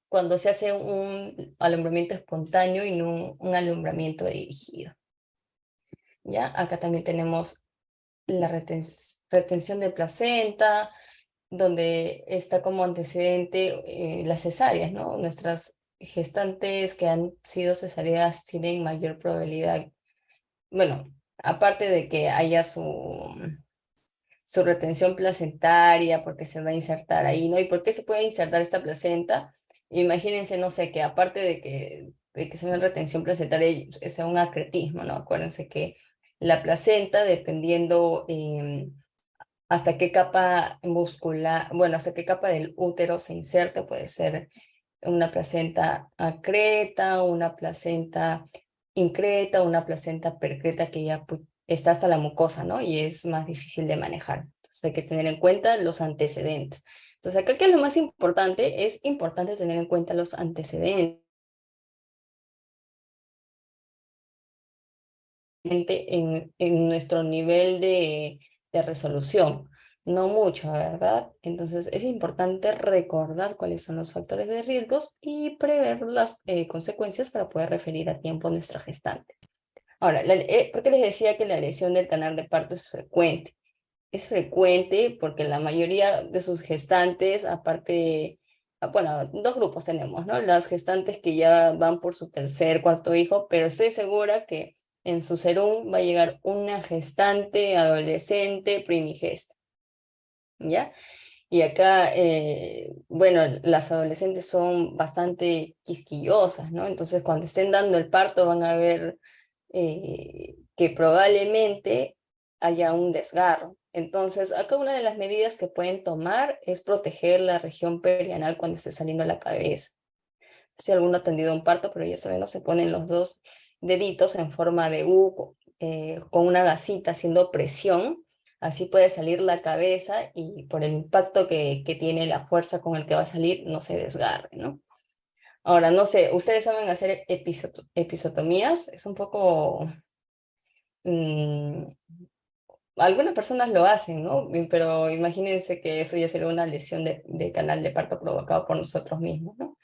cuando se hace un alumbramiento espontáneo y no un alumbramiento dirigido. ¿Ya? Acá también tenemos la retención de placenta, donde está como antecedente las cesáreas, ¿no? Nuestras gestantes que han sido cesáreas tienen mayor probabilidad, bueno, aparte de que haya su retención placentaria, porque se va a insertar ahí, ¿no? ¿Y por qué se puede insertar esta placenta? Imagínense, no sé, que aparte de que sea una retención placentaria, sea un acretismo, ¿no? Acuérdense que la placenta, dependiendo hasta qué capa muscular, bueno, hasta qué capa del útero se inserta, puede ser una placenta acreta, una placenta increta, una placenta percreta que ya está hasta la mucosa, ¿no? Y es más difícil de manejar. Entonces hay que tener en cuenta los antecedentes. Entonces acá, ¿qué es lo más importante? Es importante tener en cuenta los antecedentes en nuestro nivel de resolución. No mucho, ¿verdad? Entonces es importante recordar cuáles son los factores de riesgos y prever las consecuencias para poder referir a tiempo a nuestra gestante. Ahora, ¿por qué les decía que la lesión del canal de parto es frecuente? Es frecuente porque la mayoría de sus gestantes, aparte, bueno, dos grupos tenemos, ¿no? Las gestantes que ya van por su tercer, cuarto hijo, pero estoy segura que en su serum va a llegar una gestante, adolescente, primigesta, ¿ya? Y acá, bueno, las adolescentes son bastante quisquillosas, ¿no? Entonces, cuando estén dando el parto van a ver que probablemente haya un desgarro. Entonces, acá una de las medidas que pueden tomar es proteger la región perianal cuando esté saliendo la cabeza. Si alguno ha tenido un parto, pero ya saben, no se ponen los dos deditos en forma de U con una gasita haciendo presión, así puede salir la cabeza y por el impacto que tiene la fuerza con el que va a salir, no se desgarre, ¿no? Ahora, no sé, ¿ustedes saben hacer episotomías? Es un poco mm, algunas personas lo hacen, ¿no? Pero imagínense que eso ya sería una lesión de canal de parto provocado por nosotros mismos, ¿no?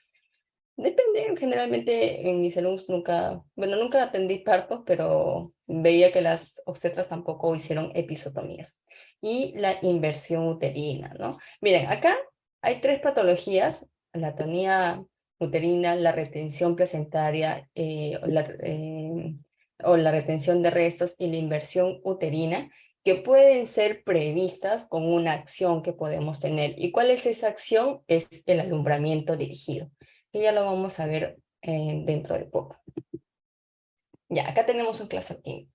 Depende, generalmente en mis alumnos nunca, bueno, nunca atendí partos, pero veía que las obstetras tampoco hicieron episotomías. Y la inversión uterina, ¿no? Miren, acá hay tres patologías: la atonía uterina, la retención placentaria o la retención de restos y la inversión uterina, que pueden ser previstas con una acción que podemos tener. ¿Y cuál es esa acción? Es el alumbramiento dirigido, que ya lo vamos a ver dentro de poco. Ya, acá tenemos un clasoquín.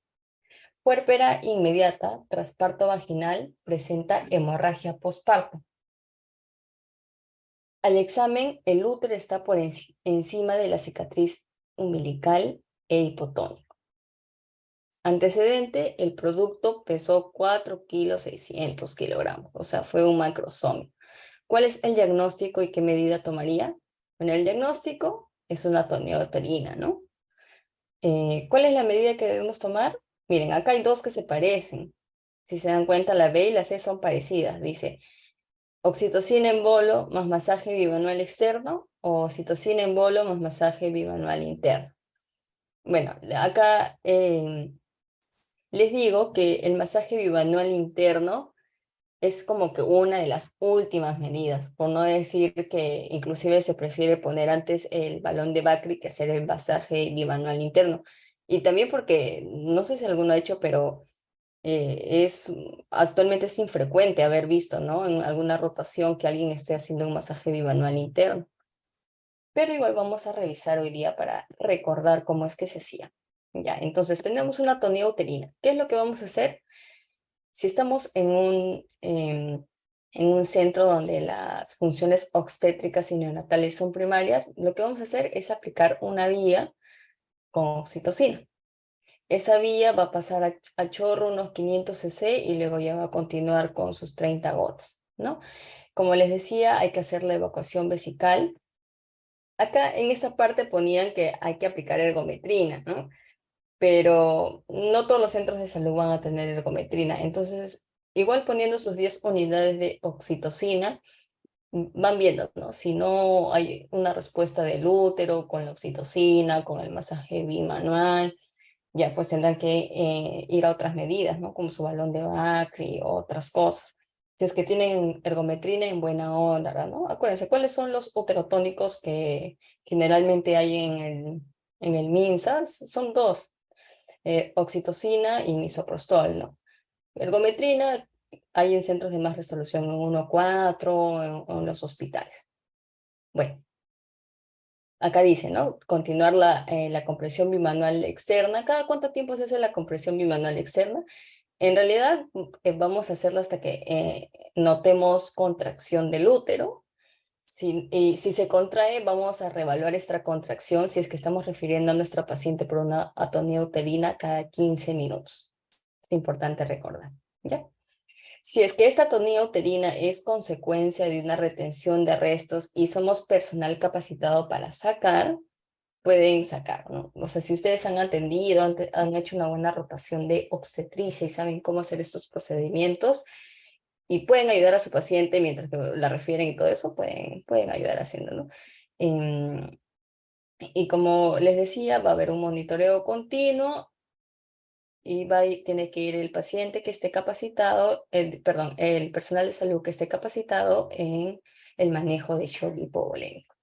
Puérpera inmediata tras parto vaginal presenta hemorragia postparto. Al examen, el útero está por encima de la cicatriz umbilical e hipotónico. Antecedente, el producto pesó 4 kilos 600 kilogramos, o sea, fue un macrosomio. ¿Cuál es el diagnóstico y qué medida tomaría? Bueno, el diagnóstico es una atonía uterina, ¿no? ¿Cuál es la medida que debemos tomar? Miren, acá hay dos que se parecen. Si se dan cuenta, la B y la C son parecidas. Dice, oxitocina en bolo más masaje bimanual externo o oxitocina en bolo más masaje bimanual interno. Bueno, acá les digo que el masaje bimanual interno es como que una de las últimas medidas, por no decir que inclusive se prefiere poner antes el balón de Bakri que hacer el masaje bimanual interno. Y también porque, no sé si alguno ha hecho, pero actualmente es infrecuente haber visto, ¿no? En alguna rotación que alguien esté haciendo un masaje bimanual interno. Pero igual vamos a revisar hoy día para recordar cómo es que se hacía. Ya, entonces tenemos una tonía uterina. ¿Qué es lo que vamos a hacer? Si estamos en un centro donde las funciones obstétricas y neonatales son primarias, lo que vamos a hacer es aplicar una vía con oxitocina. Esa vía va a pasar a chorro unos 500 cc y luego ya va a continuar con sus 30 gotas, ¿no? Como les decía, hay que hacer la evacuación vesical. Acá en esta parte ponían que hay que aplicar ergometrina, ¿no? Pero no todos los centros de salud van a tener ergometrina. Entonces, igual poniendo sus 10 unidades de oxitocina, van viendo, ¿no? Si no hay una respuesta del útero con la oxitocina, con el masaje bimanual, ya pues tendrán que ir a otras medidas, ¿no? Como su balón de Bakri o otras cosas. Si es que tienen ergometrina en buena hora, ¿no? Acuérdense, ¿cuáles son los uterotónicos que generalmente hay en el MINSA? Son dos, oxitocina y misoprostol, ¿no? Ergometrina hay en centros de más resolución, en 1.4, en los hospitales. Bueno, acá dice, ¿no? Continuar la compresión bimanual externa. ¿Cada cuánto tiempo se hace la compresión bimanual externa? En realidad, vamos a hacerlo hasta que notemos contracción del útero. Y si se contrae, vamos a reevaluar esta contracción si es que estamos refiriendo a nuestra paciente por una atonía uterina cada 15 minutos. Es importante recordar, ¿ya? Si es que esta atonía uterina es consecuencia de una retención de restos y somos personal capacitado para sacar, pueden sacar, ¿no? O sea, si ustedes han atendido, han hecho una buena rotación de obstetricia y saben cómo hacer estos procedimientos y pueden ayudar a su paciente mientras que la refieren y todo eso, pueden ayudar haciéndolo. Em, y como les decía, va a haber un monitoreo continuo y tiene que ir el paciente que esté capacitado, perdón, el personal de salud que esté capacitado en el manejo de shock hipovolémico.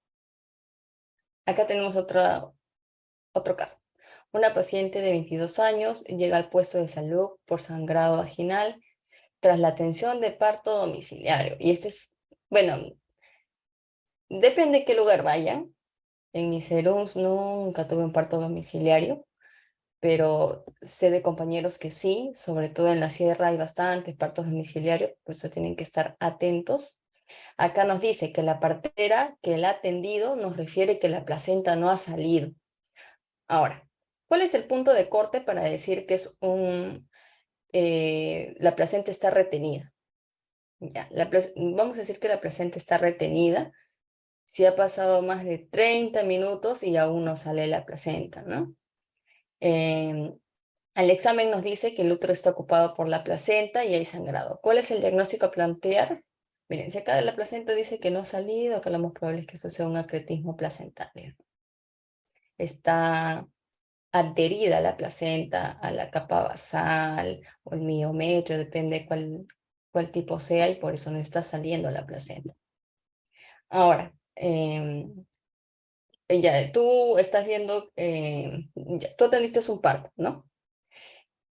Acá tenemos otro caso. Una paciente de 22 años llega al puesto de salud por sangrado vaginal tras la atención de parto domiciliario. Y este es, bueno, depende de qué lugar vayan. En mis serums nunca tuve un parto domiciliario, pero sé de compañeros que sí, sobre todo en la sierra hay bastantes partos domiciliarios, por eso tienen que estar atentos. Acá nos dice que la partera que la ha atendido nos refiere que la placenta no ha salido. Ahora, ¿cuál es el punto de corte para decir que es la placenta está retenida? Ya, vamos a decir que la placenta está retenida si ha pasado más de 30 minutos y aún no sale la placenta, ¿no? Eh, el examen nos dice que el útero está ocupado por la placenta y hay sangrado. ¿Cuál es el diagnóstico a plantear? Miren, si acá la placenta dice que no ha salido, acá lo más probable es que eso sea un acretismo placentario. Está adherida la placenta a la capa basal o el miometrio, depende cuál tipo sea, y por eso no está saliendo la placenta. Ahora, ya, tú estás viendo, tú atendiste un parto, ¿no?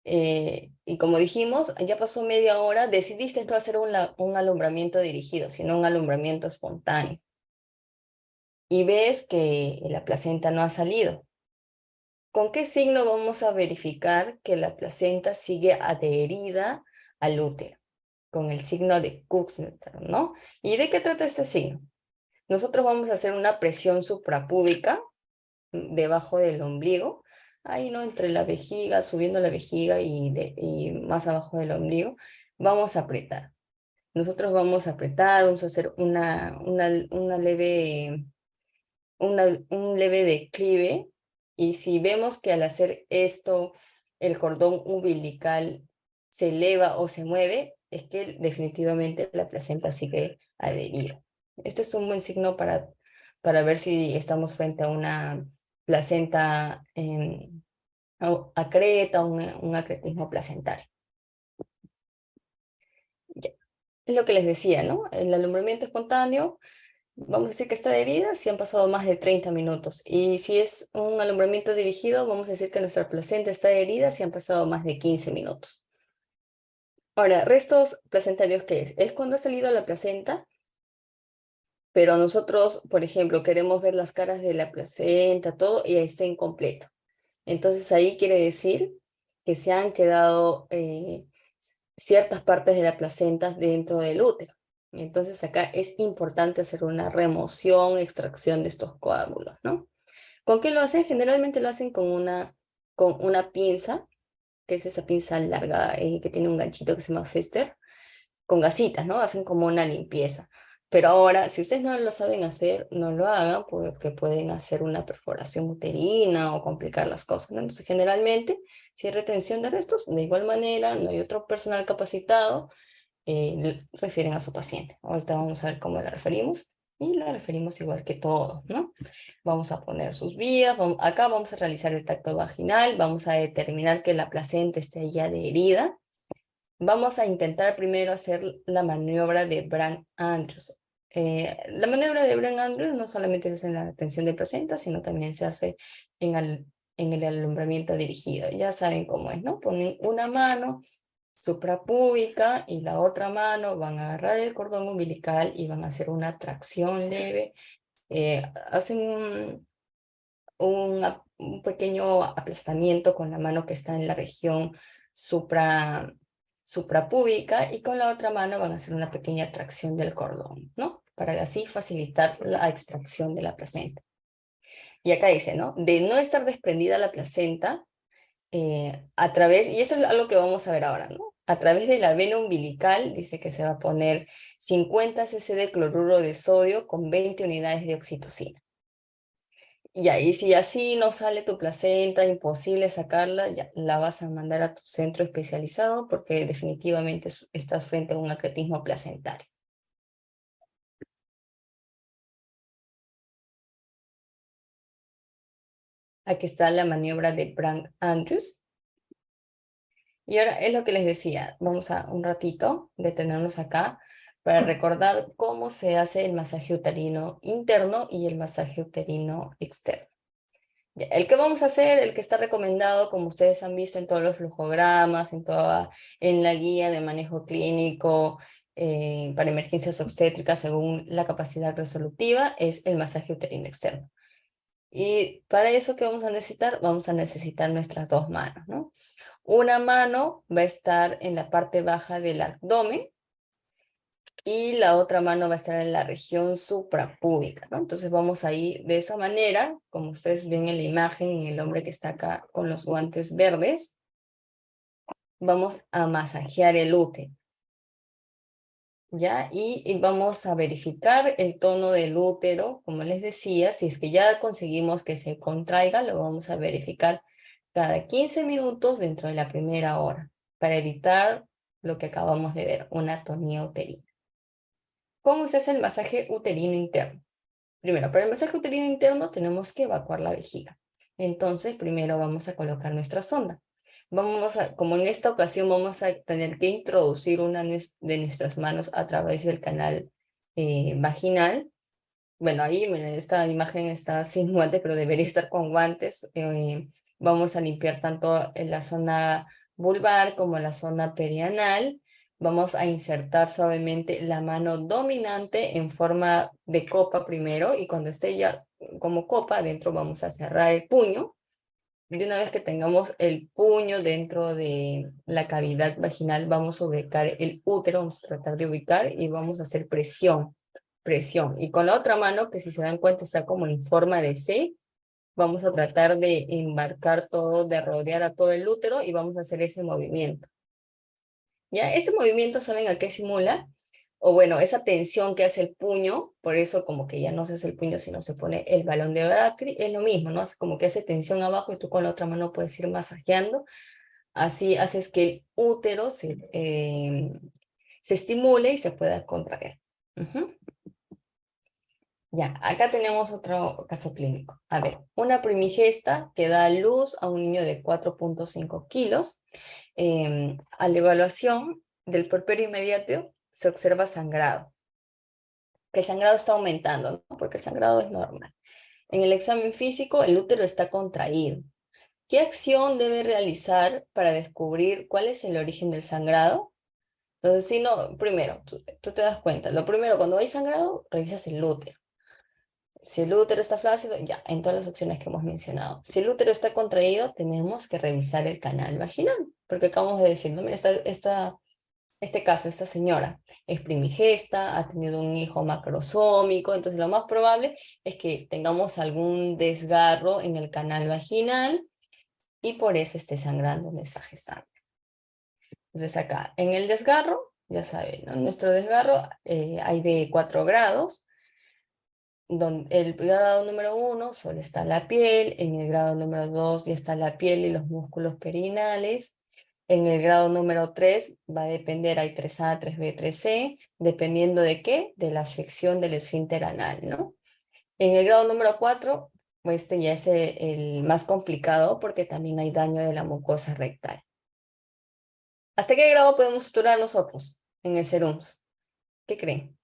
Y como dijimos, ya pasó media hora, decidiste no hacer un alumbramiento dirigido, sino un alumbramiento espontáneo. Y ves que la placenta no ha salido. ¿Con qué signo vamos a verificar que la placenta sigue adherida al útero? Con el signo de Kuxneter, ¿no? ¿Y de qué trata este signo? Nosotros vamos a hacer una presión suprapúbica debajo del ombligo, ahí no, entre la vejiga, subiendo la vejiga y más abajo del ombligo, vamos a apretar. Nosotros vamos a apretar, vamos a hacer un leve declive, y si vemos que al hacer esto el cordón umbilical se eleva o se mueve, es que definitivamente la placenta sigue adherida. Este es un buen signo para ver si estamos frente a una placenta acreta, un acretismo placentario. Ya. Es lo que les decía, ¿no? El alumbramiento espontáneo, vamos a decir que está herida si han pasado más de 30 minutos. Y si es un alumbramiento dirigido, vamos a decir que nuestra placenta está herida si han pasado más de 15 minutos. Ahora, restos placentarios, ¿qué es? Es cuando ha salido la placenta, pero nosotros, por ejemplo, queremos ver las caras de la placenta, todo, y ahí está incompleto. Entonces ahí quiere decir que se han quedado ciertas partes de la placenta dentro del útero. Entonces acá es importante hacer una remoción, extracción de estos coágulos, ¿no? ¿Con qué lo hacen? Generalmente lo hacen con una pinza, que es esa pinza larga que tiene un ganchito que se llama Fester, con gasitas, ¿no? Hacen como una limpieza. Pero ahora, si ustedes no lo saben hacer, no lo hagan porque pueden hacer una perforación uterina o complicar las cosas, ¿no? Entonces, generalmente, si hay retención de restos, de igual manera, no hay otro personal capacitado, refieren a su paciente. Ahorita vamos a ver cómo la referimos y la referimos igual que todos, ¿no? Vamos a poner sus vías, acá vamos a realizar el tacto vaginal, vamos a determinar que la placenta esté ya adherida. Vamos a intentar primero hacer la maniobra de Brand-Andrews. La maniobra de Brand-Andrews no solamente se hace en la retención de placenta, sino también se hace en el alumbramiento dirigido. Ya saben cómo es, ¿no? Ponen una mano suprapúbica y la otra mano van a agarrar el cordón umbilical y van a hacer una tracción leve. Hacen un pequeño aplastamiento con la mano que está en la región suprapúbica y con la otra mano van a hacer una pequeña tracción del cordón, ¿no? Para así facilitar la extracción de la placenta. Y acá dice, ¿no? De no estar desprendida la placenta, a través, y eso es algo que vamos a ver ahora, ¿no? A través de la vena umbilical dice que se va a poner 50 cc de cloruro de sodio con 20 unidades de oxitocina. Y ahí si así no sale tu placenta, imposible sacarla, ya la vas a mandar a tu centro especializado porque definitivamente estás frente a un acretismo placentario. Aquí está la maniobra de Brand-Andrews. Y ahora es lo que les decía, vamos a un ratito detenernos acá para recordar cómo se hace el masaje uterino interno y el masaje uterino externo. Ya, el que vamos a hacer, el que está recomendado, como ustedes han visto en todos los flujogramas, en la guía de manejo clínico para emergencias obstétricas según la capacidad resolutiva, es el masaje uterino externo. Y para eso, ¿qué vamos a necesitar? Vamos a necesitar nuestras dos manos, ¿no? Una mano va a estar en la parte baja del abdomen y la otra mano va a estar en la región suprapúbica, ¿no? Entonces vamos a ir de esa manera, como ustedes ven en la imagen, en el hombre que está acá con los guantes verdes, vamos a masajear el útero, ¿ya? Y vamos a verificar el tono del útero, como les decía, si es que ya conseguimos que se contraiga, lo vamos a verificar cada 15 minutos dentro de la primera hora, para evitar lo que acabamos de ver, una atonía uterina. ¿Cómo se hace el masaje uterino interno? Primero, para el masaje uterino interno tenemos que evacuar la vejiga. Entonces, primero vamos a colocar nuestra sonda. Como en esta ocasión vamos a tener que introducir una de nuestras manos a través del canal vaginal. Bueno, ahí miren, esta imagen está sin guantes, pero debería estar con guantes. Vamos a limpiar tanto en la zona vulvar como la zona perianal. Vamos a insertar suavemente la mano dominante en forma de copa primero y cuando esté ya como copa, adentro vamos a cerrar el puño. De una vez que tengamos el puño dentro de la cavidad vaginal, vamos a ubicar el útero, vamos a tratar de ubicar y vamos a hacer presión, presión. Y con la otra mano, que si se dan cuenta está como en forma de C, vamos a tratar de embarcar todo, de rodear a todo el útero y vamos a hacer ese movimiento. ¿Ya? Este movimiento, ¿saben a qué simula? O bueno, esa tensión que hace el puño, por eso como que ya no se hace el puño, sino se pone el balón de Bracri, es lo mismo, ¿no? Es como que hace tensión abajo y tú con la otra mano puedes ir masajeando. Así haces que el útero se estimule y se pueda contraer. Ujú. Ya, acá tenemos otro caso clínico. A ver, una primigesta que da a luz a un niño de 4.5 kilos. A la evaluación del puerperio inmediato se observa sangrado, que el sangrado está aumentando, ¿no? Porque el sangrado es normal. En el examen físico, el útero está contraído. ¿Qué acción debe realizar para descubrir cuál es el origen del sangrado? Entonces, si no, primero, tú te das cuenta. Lo primero, cuando hay sangrado, revisas el útero. Si el útero está flácido, ya, en todas las opciones que hemos mencionado. Si el útero está contraído, tenemos que revisar el canal vaginal, porque acabamos de decir, ¿no? Mira, este caso, esta señora es primigesta, ha tenido un hijo macrosómico, entonces lo más probable es que tengamos algún desgarro en el canal vaginal y por eso esté sangrando nuestra gestante. Entonces acá, en el desgarro, ya saben, ¿no? Nuestro desgarro hay de 4 grados. El grado número 1 solo está la piel, en el grado número 2 ya está la piel y los músculos perineales, en el grado número 3 va a depender, hay 3A, 3B, 3C, dependiendo de qué, de la afección del esfínter anal, ¿no? En el grado número 4, pues este ya es el más complicado porque también hay daño de la mucosa rectal. ¿Hasta qué grado podemos suturar nosotros en el serums? ¿Qué creen?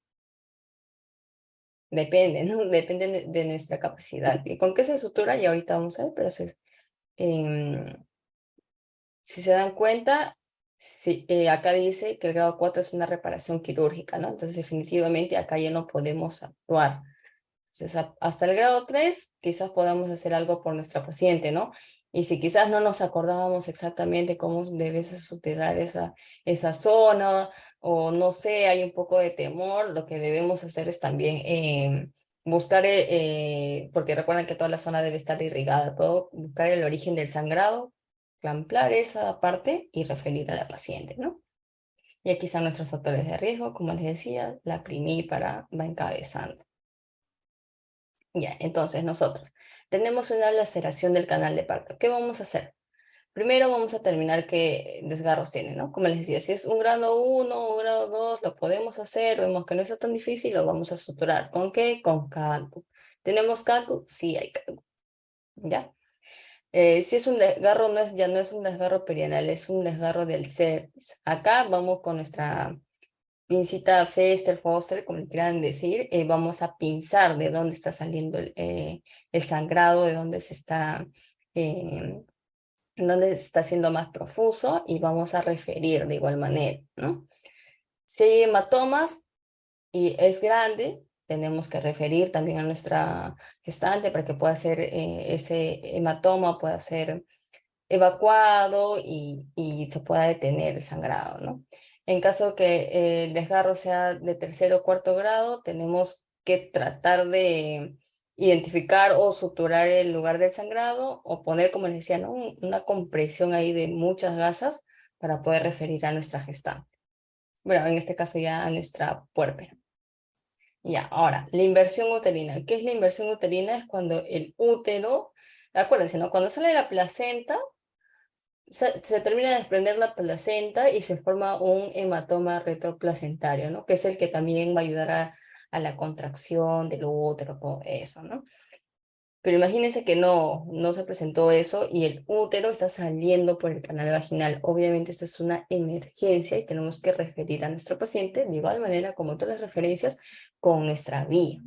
Depende, ¿no? Depende de nuestra capacidad. ¿Y con qué se sutura? Y ahorita vamos a ver, pero em, si se dan cuenta, acá dice que el grado 4 es una reparación quirúrgica, ¿no? Entonces definitivamente acá ya no podemos actuar. Entonces hasta el grado 3 quizás podamos hacer algo por nuestra paciente, ¿no? Y si quizás no nos acordábamos exactamente cómo debes suturar esa zona, o no sé, hay un poco de temor, lo que debemos hacer es también buscar, porque recuerden que toda la zona debe estar irrigada, todo, buscar el origen del sangrado, clamplar esa parte y referir a la paciente, ¿no? Y aquí están nuestros factores de riesgo, como les decía, la primípara va encabezando. Ya, entonces nosotros tenemos una laceración del canal de parto. ¿Qué vamos a hacer? Primero vamos a terminar qué desgarros tiene, ¿no? Como les decía, si es un grado 1 o un grado 2, lo podemos hacer, vemos que no está tan difícil, lo vamos a suturar. ¿Con qué? Con calco. ¿Tenemos calco? Sí hay calco, ¿ya? Si es un desgarro, ya no es un desgarro perianal, es un desgarro del cervix. Acá vamos con nuestra pincita Fester, Foster, como le quieran decir, vamos a pinzar de dónde está saliendo el sangrado, de dónde eh, dónde está siendo más profuso y vamos a referir de igual manera, ¿no? Si hay hematomas y es grande, tenemos que referir también a nuestra gestante para que pueda ser ese hematoma, pueda ser evacuado y se pueda detener el sangrado, ¿no? En caso que el desgarro sea de tercer o cuarto grado, tenemos que tratar de identificar o suturar el lugar del sangrado o poner, como les decía, ¿no? Una compresión ahí de muchas gasas para poder referir a nuestra gestante. Bueno, en este caso ya a nuestra puérpera. Ya, ahora, la inversión uterina. ¿Qué es la inversión uterina? Es cuando el útero, acuérdense, ¿no? Cuando sale la placenta, se termina de desprender la placenta y se forma un hematoma retroplacentario, ¿no? Que es el que también va a ayudar a la contracción del útero, todo eso, ¿no? Pero imagínense que no se presentó eso y el útero está saliendo por el canal vaginal. Obviamente esto es una emergencia y tenemos que referir a nuestro paciente de igual manera como todas las referencias con nuestra vía,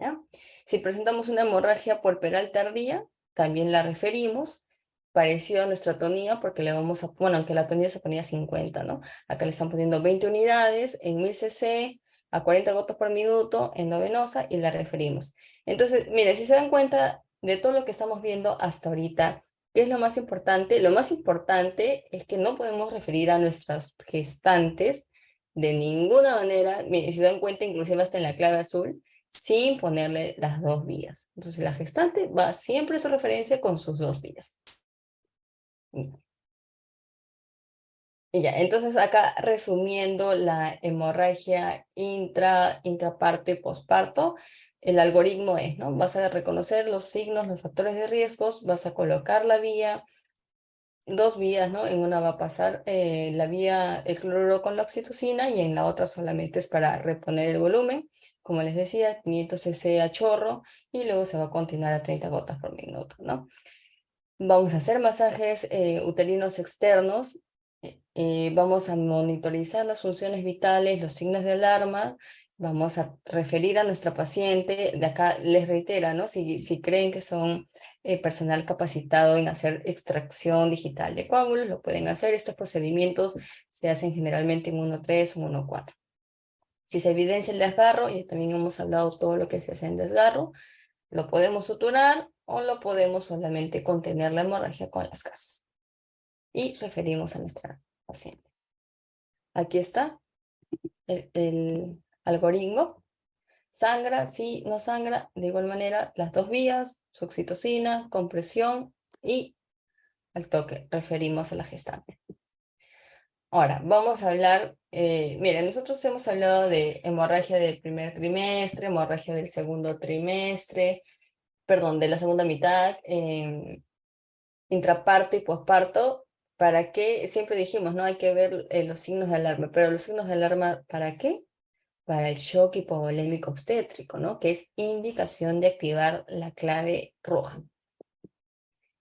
¿ya? Si presentamos una hemorragia puerperal tardía, también la referimos, parecido a nuestra tonía, porque le vamos a, bueno, aunque la tonía se ponía 50, ¿no? Acá le están poniendo 20 unidades en 1000 cc a 40 gotas por minuto endovenosa y la referimos. Entonces, mire, si se dan cuenta de todo lo que estamos viendo hasta ahorita, ¿qué es lo más importante? Lo más importante es que no podemos referir a nuestras gestantes de ninguna manera, mire, si se dan cuenta, inclusive hasta en la clave azul, sin ponerle las dos vías. Entonces la gestante va siempre a su referencia con sus dos vías. Y ya, entonces acá resumiendo la hemorragia intraparto y posparto, el algoritmo es, ¿no? Vas a reconocer los signos, los factores de riesgos, vas a colocar la vía, dos vías, ¿no? En una va a pasar la vía, el cloruro con la oxitocina y en la otra solamente es para reponer el volumen, como les decía, 500 cc a chorro y luego se va a continuar a 30 gotas por minuto, ¿no? Vamos a hacer masajes uterinos externos Vamos a monitorizar las funciones vitales, los signos de alarma, vamos a referir a nuestra paciente, de acá les reitera, ¿no? Si creen que son personal capacitado en hacer extracción digital de coágulos, lo pueden hacer. Estos procedimientos se hacen generalmente en 1.3 o 1.4. Si se evidencia el desgarro, y también hemos hablado todo lo que se hace en desgarro, lo podemos suturar o lo podemos solamente contener la hemorragia con las gasas. Y referimos a nuestra paciente. Aquí está el algoritmo. Sangra, sí, no sangra. De igual manera, las dos vías, su oxitocina, compresión y al toque. Referimos a la gestante. Ahora, vamos a hablar, miren, nosotros hemos hablado de hemorragia del primer trimestre, hemorragia del segundo trimestre, perdón, de la segunda mitad, intraparto y posparto. ¿Para qué? Siempre dijimos, ¿no? Hay que ver los signos de alarma, pero los signos de alarma, ¿para qué? Para el shock hipovolémico obstétrico, ¿no? Que es indicación de activar la clave roja.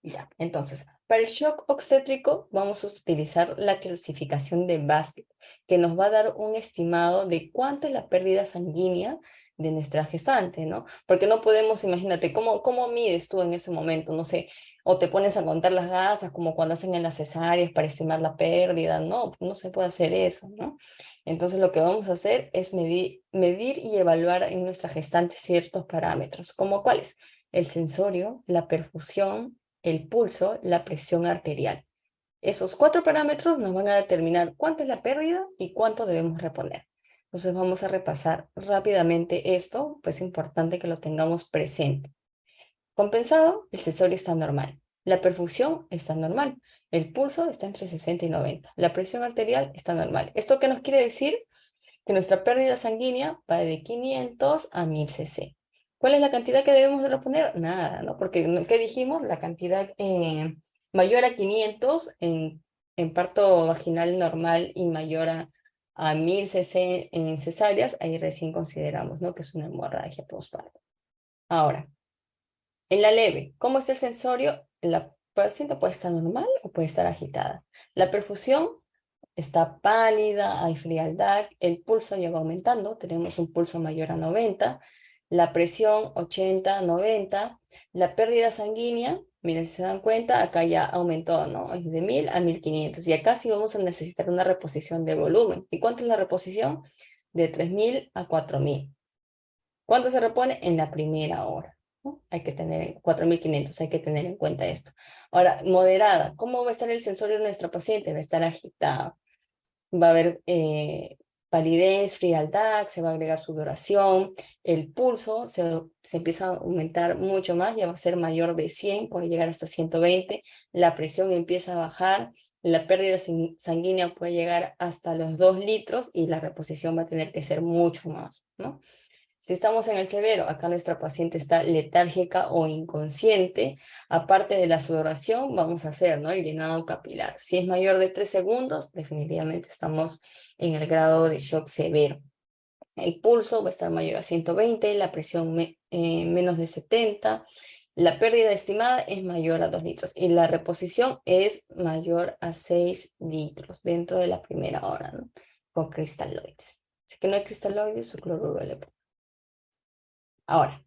Ya, entonces, para el shock obstétrico vamos a utilizar la clasificación de Basket, que nos va a dar un estimado de cuánto es la pérdida sanguínea de nuestra gestante, ¿no? Porque no podemos, imagínate, ¿cómo mides tú en ese momento? No sé, o te pones a contar las gasas como cuando hacen en las cesáreas para estimar la pérdida, no, no se puede hacer eso, ¿no? Entonces lo que vamos a hacer es medir y evaluar en nuestra gestante ciertos parámetros, como cuáles: el sensorio, la perfusión, el pulso, la presión arterial. Esos 4 parámetros nos van a determinar cuánto es la pérdida y cuánto debemos reponer. Entonces vamos a repasar rápidamente esto, pues es importante que lo tengamos presente. Compensado, el sensorio está normal. La perfusión está normal. El pulso está entre 60 y 90. La presión arterial está normal. ¿Esto qué nos quiere decir? Que nuestra pérdida sanguínea va de 500 a 1000 cc. ¿Cuál es la cantidad que debemos de reponer? Nada, ¿no? Porque, ¿qué dijimos? La cantidad mayor a 500 en parto vaginal normal y mayor a 1000 cc en cesáreas, ahí recién consideramos, ¿no? Que es una hemorragia postparto. Ahora, en la leve, ¿cómo está el sensorio? La paciente puede estar normal o puede estar agitada. La perfusión está pálida, hay frialdad, el pulso ya va aumentando, tenemos un pulso mayor a 90, la presión 80, 90, la pérdida sanguínea, miren si se dan cuenta, acá ya aumentó, ¿no? Es de 1000 a 1500 y acá sí vamos a necesitar una reposición de volumen. ¿Y cuánto es la reposición? De 3000 a 4000. ¿Cuánto se repone? En la primera hora, ¿no? Hay que tener 4500, hay que tener en cuenta esto. Ahora, moderada, ¿cómo va a estar el sensorio de nuestra paciente? Va a estar agitado. Va a haber palidez, frialdad, se va a agregar sudoración, el pulso se empieza a aumentar mucho más, ya va a ser mayor de 100, puede llegar hasta 120, la presión empieza a bajar, la pérdida sanguínea puede llegar hasta los 2 litros y la reposición va a tener que ser mucho más, ¿no? Si estamos en el severo, acá nuestra paciente está letárgica o inconsciente, aparte de la sudoración, vamos a hacer, ¿no? El llenado capilar. Si es mayor de 3 segundos, definitivamente estamos en el grado de shock severo. El pulso va a estar mayor a 120, la presión menos de 70, la pérdida estimada es mayor a 2 litros y la reposición es mayor a 6 litros dentro de la primera hora, ¿no? Con cristaloides. Si que no hay cristaloides, su cloruro de lepo. Ahora,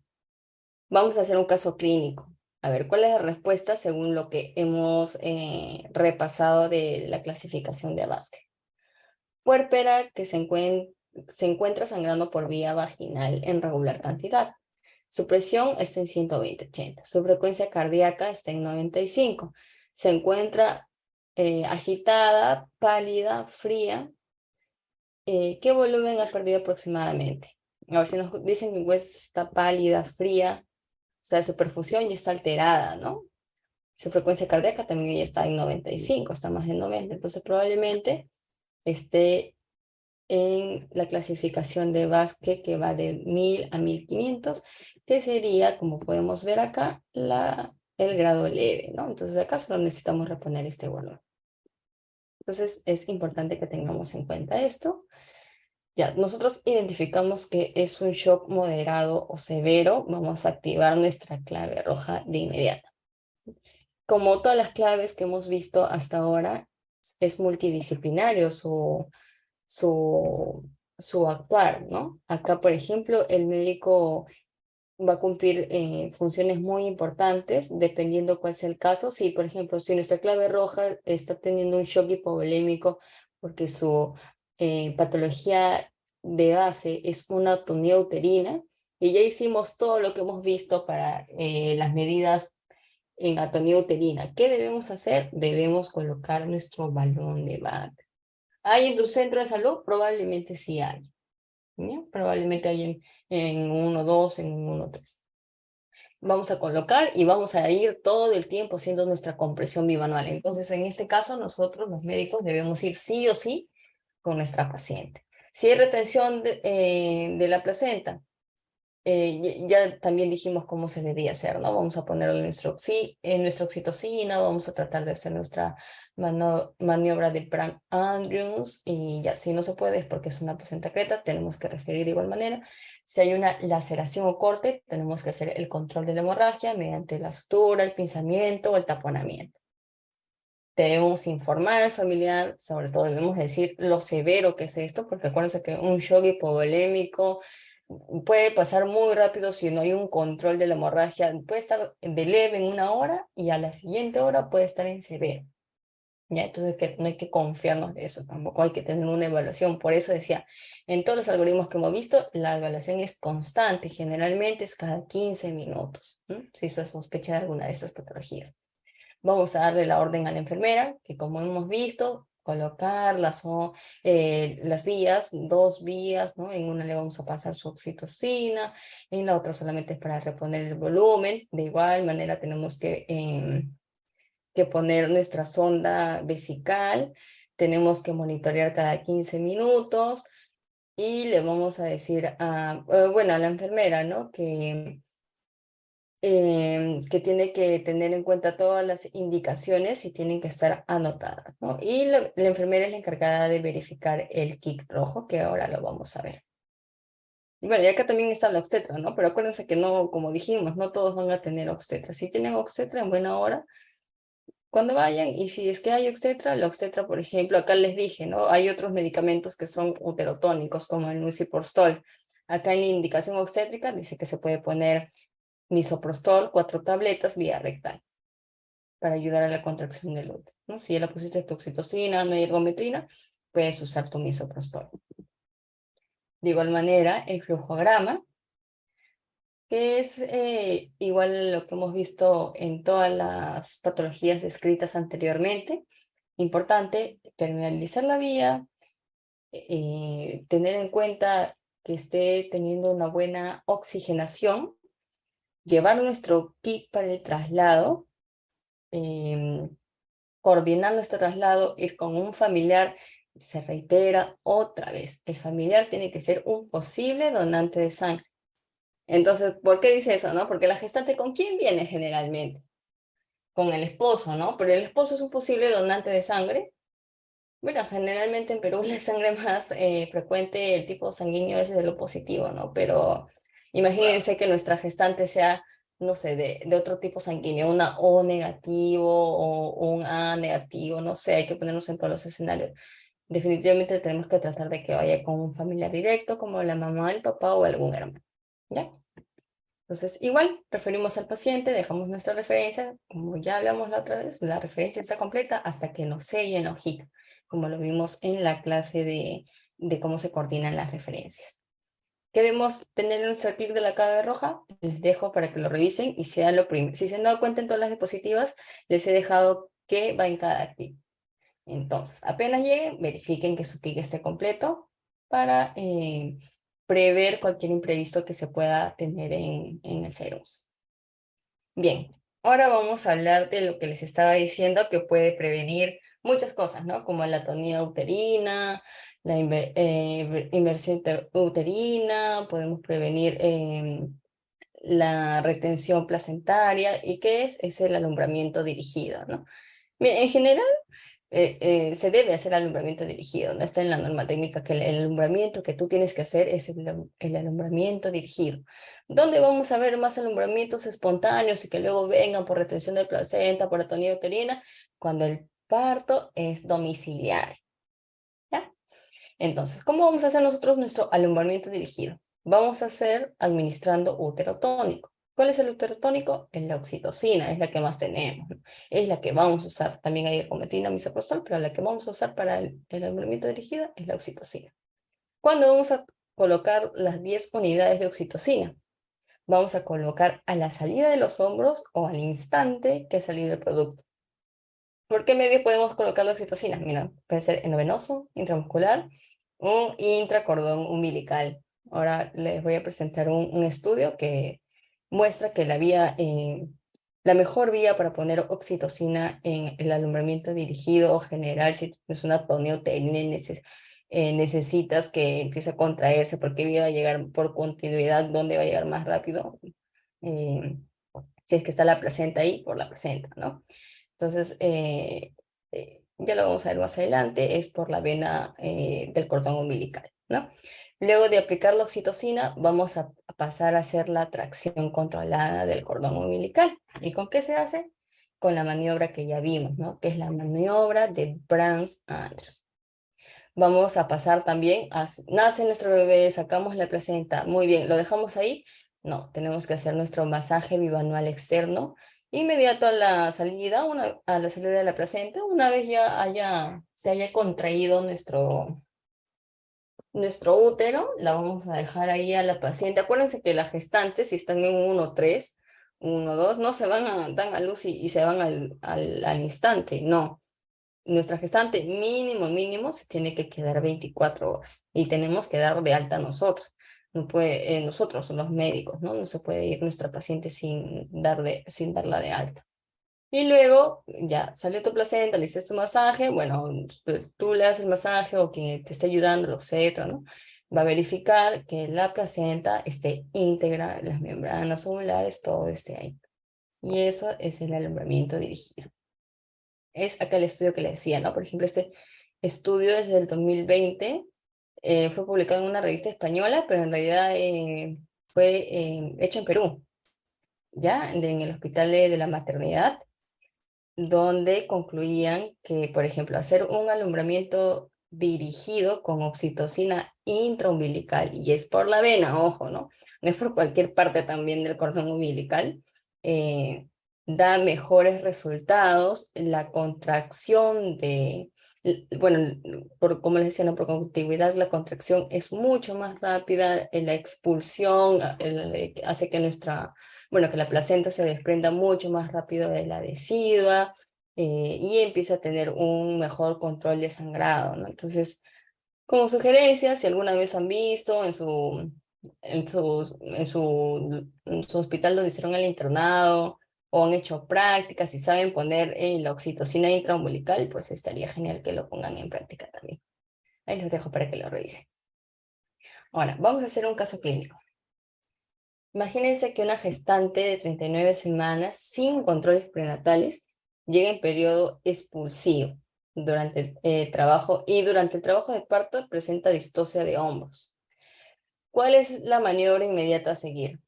vamos a hacer un caso clínico. A ver, ¿cuál es la respuesta según lo que hemos repasado de la clasificación de Basque? Puérpera que se encuentra sangrando por vía vaginal en regular cantidad. Su presión está en 120/80. Su frecuencia cardíaca está en 95. Se encuentra agitada, pálida, fría. ¿Qué volumen ha perdido aproximadamente? A ver si nos dicen que está pálida, fría, o sea, su perfusión ya está alterada, ¿no? Su frecuencia cardíaca también ya está en 95, está más de 90. Entonces probablemente esté en la clasificación de Basque que va de 1000 a 1500, que sería, como podemos ver acá, el grado leve, ¿no? Entonces acá solo necesitamos reponer este volumen. Entonces es importante que tengamos en cuenta esto. Ya, nosotros identificamos que es un shock moderado o severo, vamos a activar nuestra clave roja de inmediato. Como todas las claves que hemos visto hasta ahora, es multidisciplinario su, su actuar, ¿no? Acá, por ejemplo, el médico va a cumplir funciones muy importantes dependiendo cuál sea el caso. Si, por ejemplo, si nuestra clave roja está teniendo un shock hipovolémico porque su patología de base es una atonía uterina, y ya hicimos todo lo que hemos visto para las medidas en atonía uterina. ¿Qué debemos hacer? Debemos colocar nuestro balón de Bach. ¿Hay en tu centro de salud? Probablemente sí hay. ¿Ya? Probablemente hay en 1.2, en 1.3. Vamos a colocar y vamos a ir todo el tiempo haciendo nuestra compresión bimanual. Entonces, en este caso, nosotros los médicos debemos ir sí o sí con nuestra paciente. Si hay retención de la placenta, ya también dijimos cómo se debía hacer, ¿no? Vamos a ponerle nuestra oxitocina, vamos a tratar de hacer nuestra maniobra de Frank Andrews, y ya, si no se puede es porque es una placenta creta, tenemos que referir de igual manera. Si hay una laceración o corte, tenemos que hacer el control de la hemorragia mediante la sutura, el pinzamiento o el taponamiento. Debemos informar al familiar, sobre todo debemos decir lo severo que es esto, porque acuérdense que un shock hipovolémico puede pasar muy rápido si no hay un control de la hemorragia. Puede estar de leve en 1 hora y a la siguiente hora puede estar en severo. ¿Ya? Entonces no hay que confiarnos de eso, tampoco hay que tener una evaluación. Por eso decía, en todos los algoritmos que hemos visto, la evaluación es constante, generalmente es cada 15 minutos, ¿no? Si se sospecha de alguna de estas patologías. Vamos a darle la orden a la enfermera, que como hemos visto, colocar las vías, 2 vías, ¿no? En una le vamos a pasar su oxitocina, en la otra solamente es para reponer el volumen. De igual manera tenemos que poner nuestra sonda vesical, tenemos que monitorear cada 15 minutos y le vamos a decir bueno, a la enfermera, ¿no? Que tiene que tener en cuenta todas las indicaciones y tienen que estar anotadas, ¿no? Y la enfermera es la encargada de verificar el kit rojo, que ahora lo vamos a ver. Y bueno, y acá también está la obstetra, ¿no? Pero acuérdense que no, como dijimos, no todos van a tener obstetra. Si tienen obstetra, en buena hora, cuando vayan, y si es que hay obstetra, la obstetra, por ejemplo, acá les dije, ¿no? Hay otros medicamentos que son uterotónicos, como el Nusiprostol. Acá en la indicación obstétrica dice que se puede poner misoprostol, 4 tabletas vía rectal para ayudar a la contracción del útero, ¿no? Si ya la pusiste tu oxitocina, no hay ergometrina, puedes usar tu misoprostol. De igual manera, el flujograma, que es igual a lo que hemos visto en todas las patologías descritas anteriormente. Importante, permeabilizar la vía, tener en cuenta que esté teniendo una buena oxigenación, llevar nuestro kit para el traslado, coordinar nuestro traslado, ir con un familiar. Se reitera otra vez, el familiar tiene que ser un posible donante de sangre. Entonces, ¿por qué dice eso, no? Porque la gestante, ¿con quién viene generalmente? Con el esposo, ¿no? Pero el esposo es un posible donante de sangre. Bueno, generalmente en Perú la sangre más frecuente, el tipo sanguíneo es de lo positivo, ¿no? Pero imagínense que nuestra gestante sea, no sé, de otro tipo sanguíneo, una O negativo o un A negativo, no sé, hay que ponernos en todos los escenarios. Definitivamente tenemos que tratar de que vaya con un familiar directo, como la mamá, el papá o algún hermano, ¿ya? Entonces, igual, referimos al paciente, dejamos nuestra referencia, como ya hablamos la otra vez, la referencia está completa hasta que nos selle en la hojita, como lo vimos en la clase de cómo se coordinan las referencias. Queremos tener nuestro clic de la clave roja, les dejo para que lo revisen y sea lo primero. Si se han dado cuenta en todas las diapositivas, les he dejado qué va en cada clic. Entonces, apenas lleguen, verifiquen que su clic esté completo para prever cualquier imprevisto que se pueda tener en el Ceros. Bien, ahora vamos a hablar de lo que les estaba diciendo que puede prevenir muchas cosas, ¿no? Como la atonía uterina, la inversión uterina, podemos prevenir la retención placentaria. ¿Y qué es? Es el alumbramiento dirigido, ¿no? Bien, en general, se debe hacer alumbramiento dirigido, no está en la norma técnica que el alumbramiento que tú tienes que hacer es el alumbramiento dirigido. ¿Dónde vamos a ver más alumbramientos espontáneos y que luego vengan por retención de placenta, por atonía uterina? Cuando parto es domiciliario, ¿ya? Entonces, ¿cómo vamos a hacer nosotros nuestro alumbramiento dirigido? Vamos a hacer administrando útero tónico. ¿Cuál es el útero tónico? Es la oxitocina, es la que más tenemos, ¿no? Es la que vamos a usar. También hay ergometina, misoprostol, pero la que vamos a usar para el alumbramiento dirigido es la oxitocina. ¿Cuándo vamos a colocar las 10 unidades de oxitocina? Vamos a colocar a la salida de los hombros o al instante que ha salido el producto. ¿Por qué medio podemos colocar la oxitocina? Mira, puede ser endovenoso, intramuscular o intracordón umbilical. Ahora les voy a presentar un estudio que muestra que la mejor vía para poner oxitocina en el alumbramiento dirigido o general, si es una tonioterina y necesitas que empiece a contraerse, ¿por qué vía va a llegar por continuidad? ¿Dónde va a llegar más rápido? Eh, si es que está la placenta ahí, por la placenta, ¿no? Entonces, ya lo vamos a ver más adelante, es por la vena del cordón umbilical, ¿no? Luego de aplicar la oxitocina, vamos a pasar a hacer la tracción controlada del cordón umbilical. ¿Y con qué se hace? Con la maniobra que ya vimos, ¿no? Que es la maniobra de Brands-Andrews. Vamos a pasar también, nace nuestro bebé, sacamos la placenta, muy bien, ¿lo dejamos ahí? No, tenemos que hacer nuestro masaje bimanual externo inmediato a la salida, a la salida de la placenta, una vez ya se haya contraído nuestro útero, la vamos a dejar ahí a la paciente. Acuérdense que las gestantes, si están en 1-3, 1-2, no se dan a luz y se van al instante, no. Nuestra gestante mínimo se tiene que quedar 24 horas y tenemos que dar de alta nosotros. No puede, nosotros, los médicos, ¿no? No se puede ir nuestra paciente sin darla de alta. Y luego ya salió tu placenta, le hiciste tu masaje, bueno, tú le das el masaje o quien te esté ayudando, etcétera, ¿no? Va a verificar que la placenta esté íntegra, las membranas ovulares, todo esté ahí. Y eso es el alumbramiento dirigido. Es acá el estudio que le decía, ¿no? Por ejemplo, este estudio es del 2020, fue publicado en una revista española, pero en realidad fue hecho en Perú, ¿ya? En el Hospital de la Maternidad, donde concluían que, por ejemplo, hacer un alumbramiento dirigido con oxitocina intraumbilical, y es por la vena, ojo, ¿no? No es por cualquier parte también del cordón umbilical, eh, da mejores resultados, la contracción bueno, como les decía, ¿no? Por contigüidad la contracción es mucho más rápida, la expulsión hace que bueno, que la placenta se desprenda mucho más rápido de la decidua y empieza a tener un mejor control de sangrado, ¿no? Entonces, como sugerencia, si alguna vez han visto en su hospital donde hicieron el internado o han hecho prácticas y saben poner la oxitocina intraumbilical, pues estaría genial que lo pongan en práctica también. Ahí los dejo para que lo revisen. Ahora, vamos a hacer un caso clínico. Imagínense que una gestante de 39 semanas sin controles prenatales llega en periodo expulsivo durante el trabajo y durante el trabajo de parto presenta distocia de hombros. ¿Cuál es la maniobra inmediata a seguir?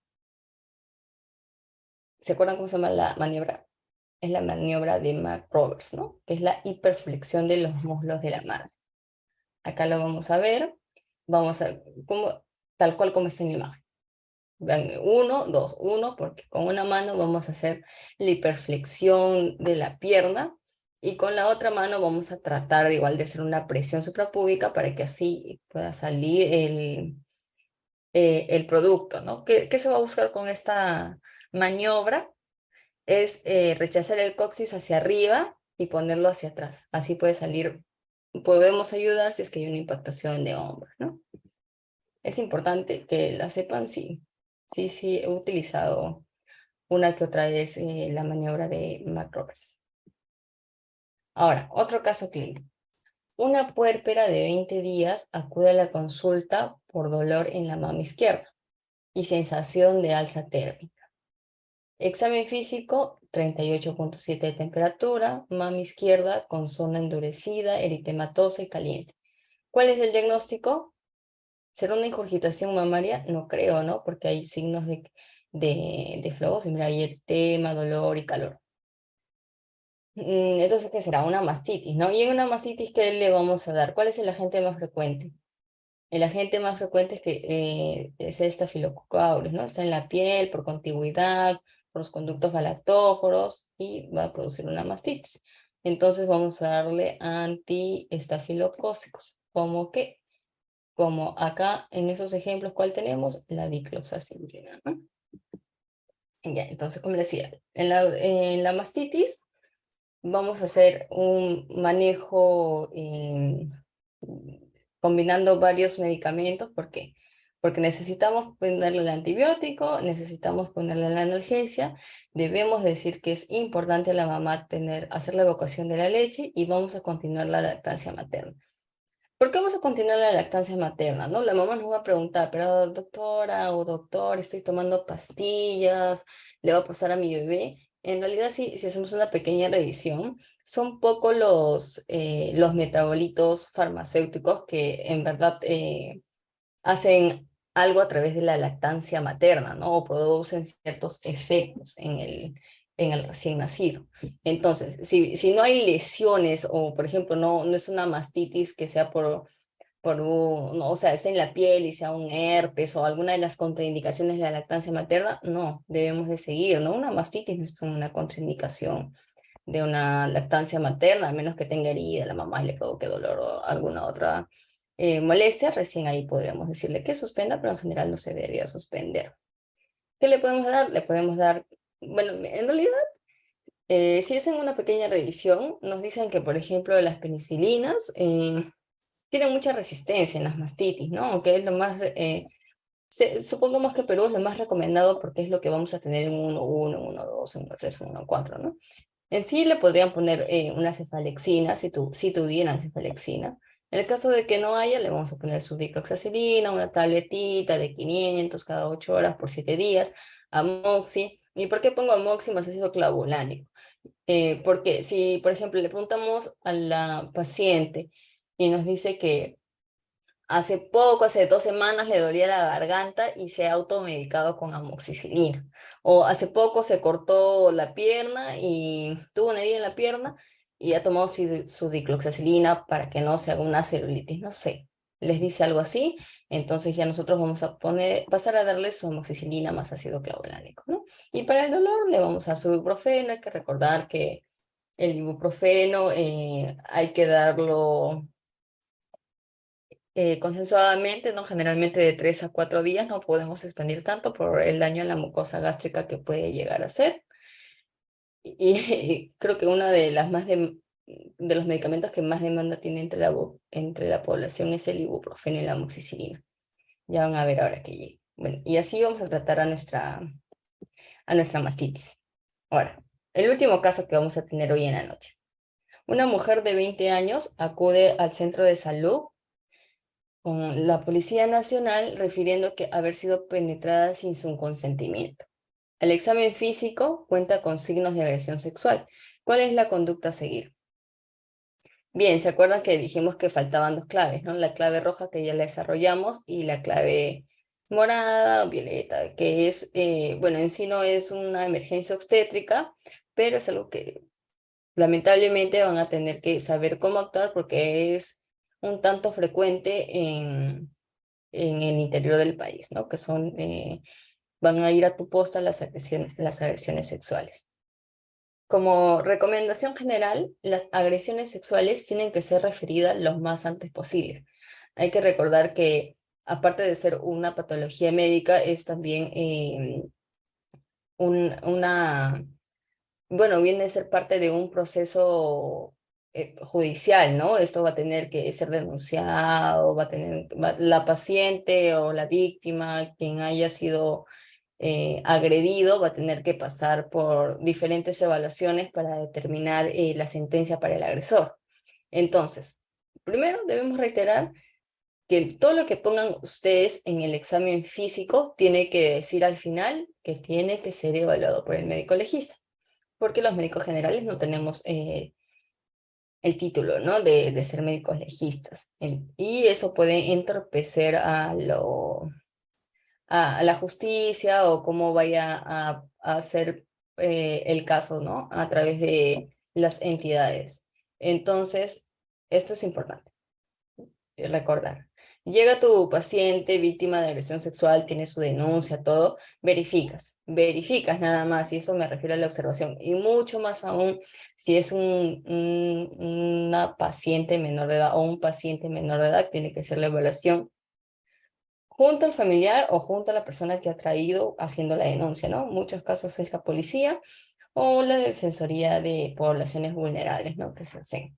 ¿Se acuerdan cómo se llama la maniobra? Es la maniobra de McRoberts, ¿no? Que es la hiperflexión de los muslos de la madre. Acá lo vamos a ver. Vamos a, tal cual como está en la imagen. 1, 2, 1, porque con una mano vamos a hacer la hiperflexión de la pierna y con la otra mano vamos a tratar de igual de hacer una presión suprapúbica para que así pueda salir el producto, ¿no? ¿Qué se va a buscar con esta maniobra? Es rechazar el coxis hacia arriba y ponerlo hacia atrás. Así puede salir, podemos ayudar si es que hay una impactación de hombro, ¿no? Es importante que la sepan, sí. Sí, he utilizado una que otra vez la maniobra de McRoberts. Ahora, otro caso clínico. Una puérpera de 20 días acude a la consulta por dolor en la mama izquierda y sensación de alza térmica. Examen físico, 38.7 de temperatura, mama izquierda con zona endurecida, eritematosa y caliente. ¿Cuál es el diagnóstico? ¿Será una ingurgitación mamaria? No creo, ¿no? Porque hay signos de flujo, mira, hay eritema, dolor y calor. Entonces, ¿qué será? Una mastitis, ¿no? Y en una mastitis, ¿qué le vamos a dar? ¿Cuál es el agente más frecuente? El agente más frecuente es el Staphylococcus aureus, ¿no? Está en la piel por contigüidad, por los conductos galactóforos y va a producir una mastitis. Entonces vamos a darle antiestafilocócicos. ¿Cómo qué? Como acá en esos ejemplos, ¿cuál tenemos? La dicloxacillina, ¿no? Ya, entonces, como decía, en la mastitis vamos a hacer un manejo combinando varios medicamentos. ¿Por qué? Porque necesitamos ponerle el antibiótico, necesitamos ponerle la analgesia, debemos decir que es importante a la mamá hacer la evacuación de la leche y vamos a continuar la lactancia materna. ¿Por qué vamos a continuar la lactancia materna, no? La mamá nos va a preguntar, pero doctora o doctor, estoy tomando pastillas, ¿le va a pasar a mi bebé? En realidad, si hacemos una pequeña revisión, son pocos los metabolitos farmacéuticos que en verdad hacen algo a través de la lactancia materna, ¿no? O producen ciertos efectos en el recién nacido. Entonces, si no hay lesiones o, por ejemplo, no es una mastitis que sea no, o sea, esté en la piel y sea un herpes o alguna de las contraindicaciones de la lactancia materna, no, debemos de seguir, ¿no? Una mastitis no es una contraindicación de una lactancia materna, a menos que tenga herida la mamá y le provoque dolor o alguna otra molestia, recién ahí podríamos decirle que suspenda, pero en general no se debería suspender. ¿Qué le podemos dar? Le podemos dar, bueno, en realidad, si hacen una pequeña revisión, nos dicen que, por ejemplo, las penicilinas tienen mucha resistencia en las mastitis, ¿no? Aunque es lo más, supongamos que Perú es lo más recomendado porque es lo que vamos a tener en 1.1, 1.2, en 1.3, 1.4, ¿no? En sí le podrían poner una cefalexina, si tuvieran cefalexina. En el caso de que no haya, le vamos a poner su dicloxacilina, una tabletita de 500 cada 8 horas por 7 días, amoxi. ¿Y por qué pongo amoxi más ácido clavulánico? Porque si, por ejemplo, le preguntamos a la paciente y nos dice que hace poco, hace 2 semanas, le dolía la garganta y se ha automedicado con amoxicilina. O hace poco se cortó la pierna y tuvo una herida en la pierna y ha tomado su dicloxacilina para que no se haga una celulitis. No sé, les dice algo así, entonces ya nosotros vamos a pasar a darle su amoxicilina más ácido clavulánico, ¿no? Y para el dolor le vamos a dar su ibuprofeno. Hay que recordar que el ibuprofeno hay que darlo consensuadamente, ¿no? Generalmente de 3 a 4 días, no podemos expandir tanto por el daño en la mucosa gástrica que puede llegar a ser. Y creo que una de los medicamentos que más demanda tiene entre la población es el ibuprofeno y la amoxicilina. Ya van a ver ahora que llegue. Bueno, y así vamos a tratar a nuestra mastitis. Ahora, el último caso que vamos a tener hoy en la noche. Una mujer de 20 años acude al centro de salud con la Policía Nacional refiriendo que haber sido penetrada sin su consentimiento. El examen físico cuenta con signos de agresión sexual. ¿Cuál es la conducta a seguir? Bien, ¿se acuerdan que dijimos que faltaban dos claves, ¿no? La clave roja que ya la desarrollamos y la clave morada o violeta, que es, bueno, en sí no es una emergencia obstétrica, pero es algo que lamentablemente van a tener que saber cómo actuar porque es un tanto frecuente en el interior del país, ¿no? Van a ir a tu posta las agresiones sexuales. Como recomendación general, las agresiones sexuales tienen que ser referidas lo más antes posible. Hay que recordar que, aparte de ser una patología médica, es también una, bueno, viene a ser parte de un proceso judicial, ¿no? Esto va a tener que ser denunciado, la paciente o la víctima, quien haya sido agredido, va a tener que pasar por diferentes evaluaciones para determinar la sentencia para el agresor. Entonces, primero debemos reiterar que todo lo que pongan ustedes en el examen físico tiene que decir al final que tiene que ser evaluado por el médico legista, porque los médicos generales no tenemos el título, ¿no? de ser médicos legistas. Y eso puede entorpecer a la justicia o cómo vaya a hacer el caso, ¿no? A través las entidades. Entonces, esto es importante recordar. Llega tu paciente víctima de agresión sexual, tiene su denuncia, todo, verificas nada más, y eso me refiero a la observación, y mucho más aún si es una paciente menor de edad o un paciente menor de edad, tiene que ser la evaluación junto al familiar o junto a la persona que ha traído haciendo la denuncia, ¿no? En muchos casos es la policía o la Defensoría de Poblaciones Vulnerables, ¿no? Que se hace.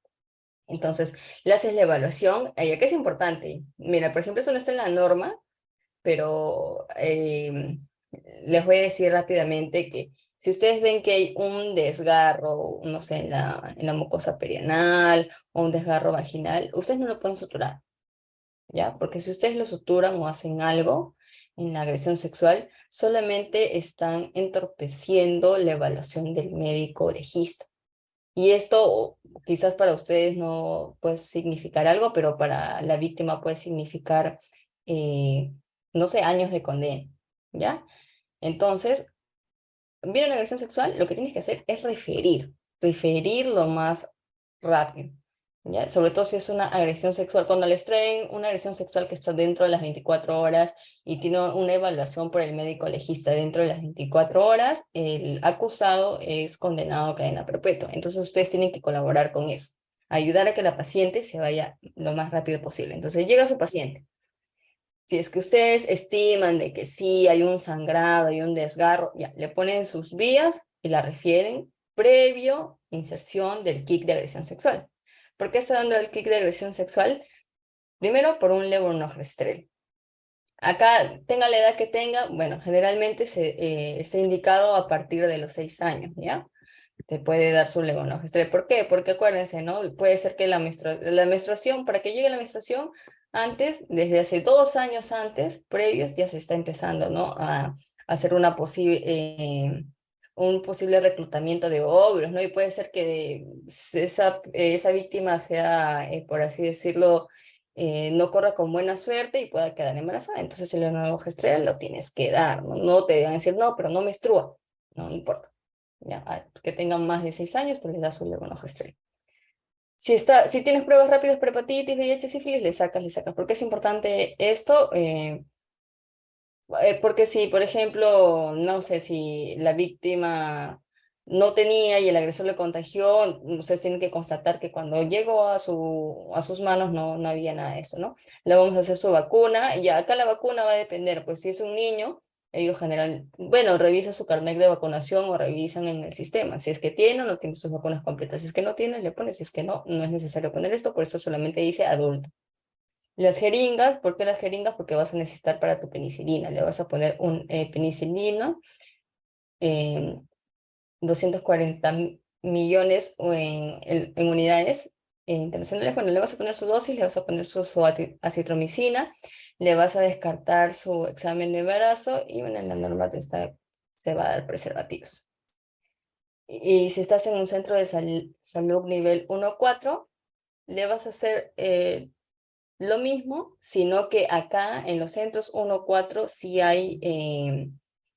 Entonces, le haces la evaluación, que es importante. Mira, por ejemplo, eso no está en la norma, pero les voy a decir rápidamente que si ustedes ven que hay un desgarro, no sé, en la mucosa perianal o un desgarro vaginal, ustedes no lo pueden suturar, ¿ya? Porque si ustedes lo suturan o hacen algo en la agresión sexual, solamente están entorpeciendo la evaluación del médico legista. Y esto quizás para ustedes no puede significar algo, pero para la víctima puede significar, eh, no sé, años de condena, ¿ya? Entonces, ¿vieron la agresión sexual? Lo que tienes que hacer es referir lo más rápido, ¿ya? Sobre todo si es una agresión sexual. Cuando les traen una agresión sexual que está dentro de las 24 horas y tiene una evaluación por el médico legista dentro de las 24 horas, el acusado es condenado a cadena perpetua. Entonces ustedes tienen que colaborar con eso, ayudar a que la paciente se vaya lo más rápido posible. Entonces llega su paciente. Si es que ustedes estiman de que sí hay un sangrado, hay un desgarro, ya, le ponen sus vías y la refieren previo inserción del kit de agresión sexual. ¿Por qué está dando el kit de agresión sexual? Primero, por un levonorgestrel. Acá, tenga la edad que tenga, bueno, generalmente está indicado a partir de los 6 años, ¿ya? Te puede dar su levonorgestrel. ¿Por qué? Porque acuérdense, ¿no? Puede ser que la menstruación, para que llegue la menstruación, antes, desde hace 2 años antes, previos, ya se está empezando, ¿no? A hacer un posible reclutamiento de óvulos, ¿no? Y puede ser que esa víctima sea, por así decirlo, no corra con buena suerte y pueda quedar embarazada. Entonces el levonorgestrel lo tienes que dar, ¿no? No te van a decir, no, pero no menstrua, no importa. Ya, que tengan más de 6 años, pues les das un levonorgestrel. Si tienes pruebas rápidas para hepatitis, VIH, sífilis, le sacas. ¿Por qué es importante esto? Porque si, por ejemplo, no sé, si la víctima no tenía y el agresor le contagió, ustedes tienen que constatar que cuando llegó a sus manos no había nada de eso, ¿no? Le vamos a hacer su vacuna, y acá la vacuna va a depender, pues si es un niño, ellos general, bueno, revisa su carnet de vacunación o revisan en el sistema, si es que tiene o no tiene sus vacunas completas, si es que no tiene, le pone, si es que no es necesario poner esto, por eso solamente dice adulto. Las jeringas, ¿por qué las jeringas? Porque vas a necesitar para tu penicilina. Le vas a poner un penicilino, eh, 240 millones o en unidades internacionales. Bueno, le vas a poner su dosis, le vas a poner su acitromicina, le vas a descartar su examen de embarazo y bueno, en la norma se va a dar preservativos. Y si estás en un centro de salud nivel 1-4, le vas a hacer lo mismo, sino que acá en los centros 1-4 sí hay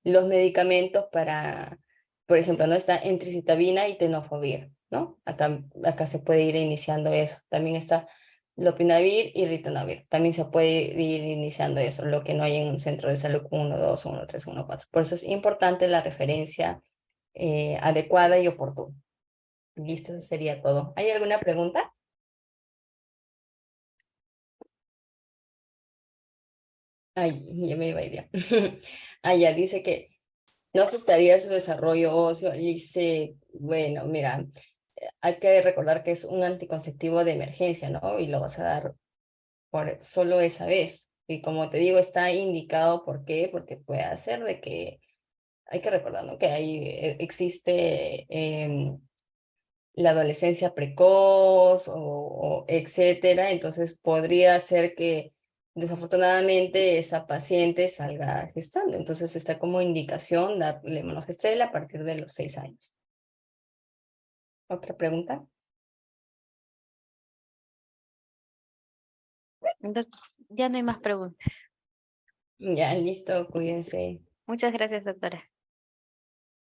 los medicamentos para, por ejemplo, no está entricitabina y tenofovir, ¿no? Acá se puede ir iniciando eso. También está lopinavir y ritonavir. También se puede ir iniciando eso, lo que no hay en un centro de salud 1-2, 1-3, 1-4. Por eso es importante la referencia adecuada y oportuna. Listo, eso sería todo. ¿Hay alguna pregunta? Ay, ya me iba a ir ya. Ah, ya dice que no afectaría su desarrollo óseo. Dice, bueno, mira, hay que recordar que es un anticonceptivo de emergencia, ¿no? Y lo vas a dar por solo esa vez. Y como te digo, está indicado, ¿por qué? Porque puede hacer de que, hay que recordar, ¿no? Que ahí existe la adolescencia precoz o etcétera, entonces podría ser que desafortunadamente esa paciente salga gestando, entonces está como indicación darle monogestrel a partir de los 6 años. ¿Otra pregunta? Ya no hay más preguntas. Ya, listo, cuídense. Muchas gracias, doctora.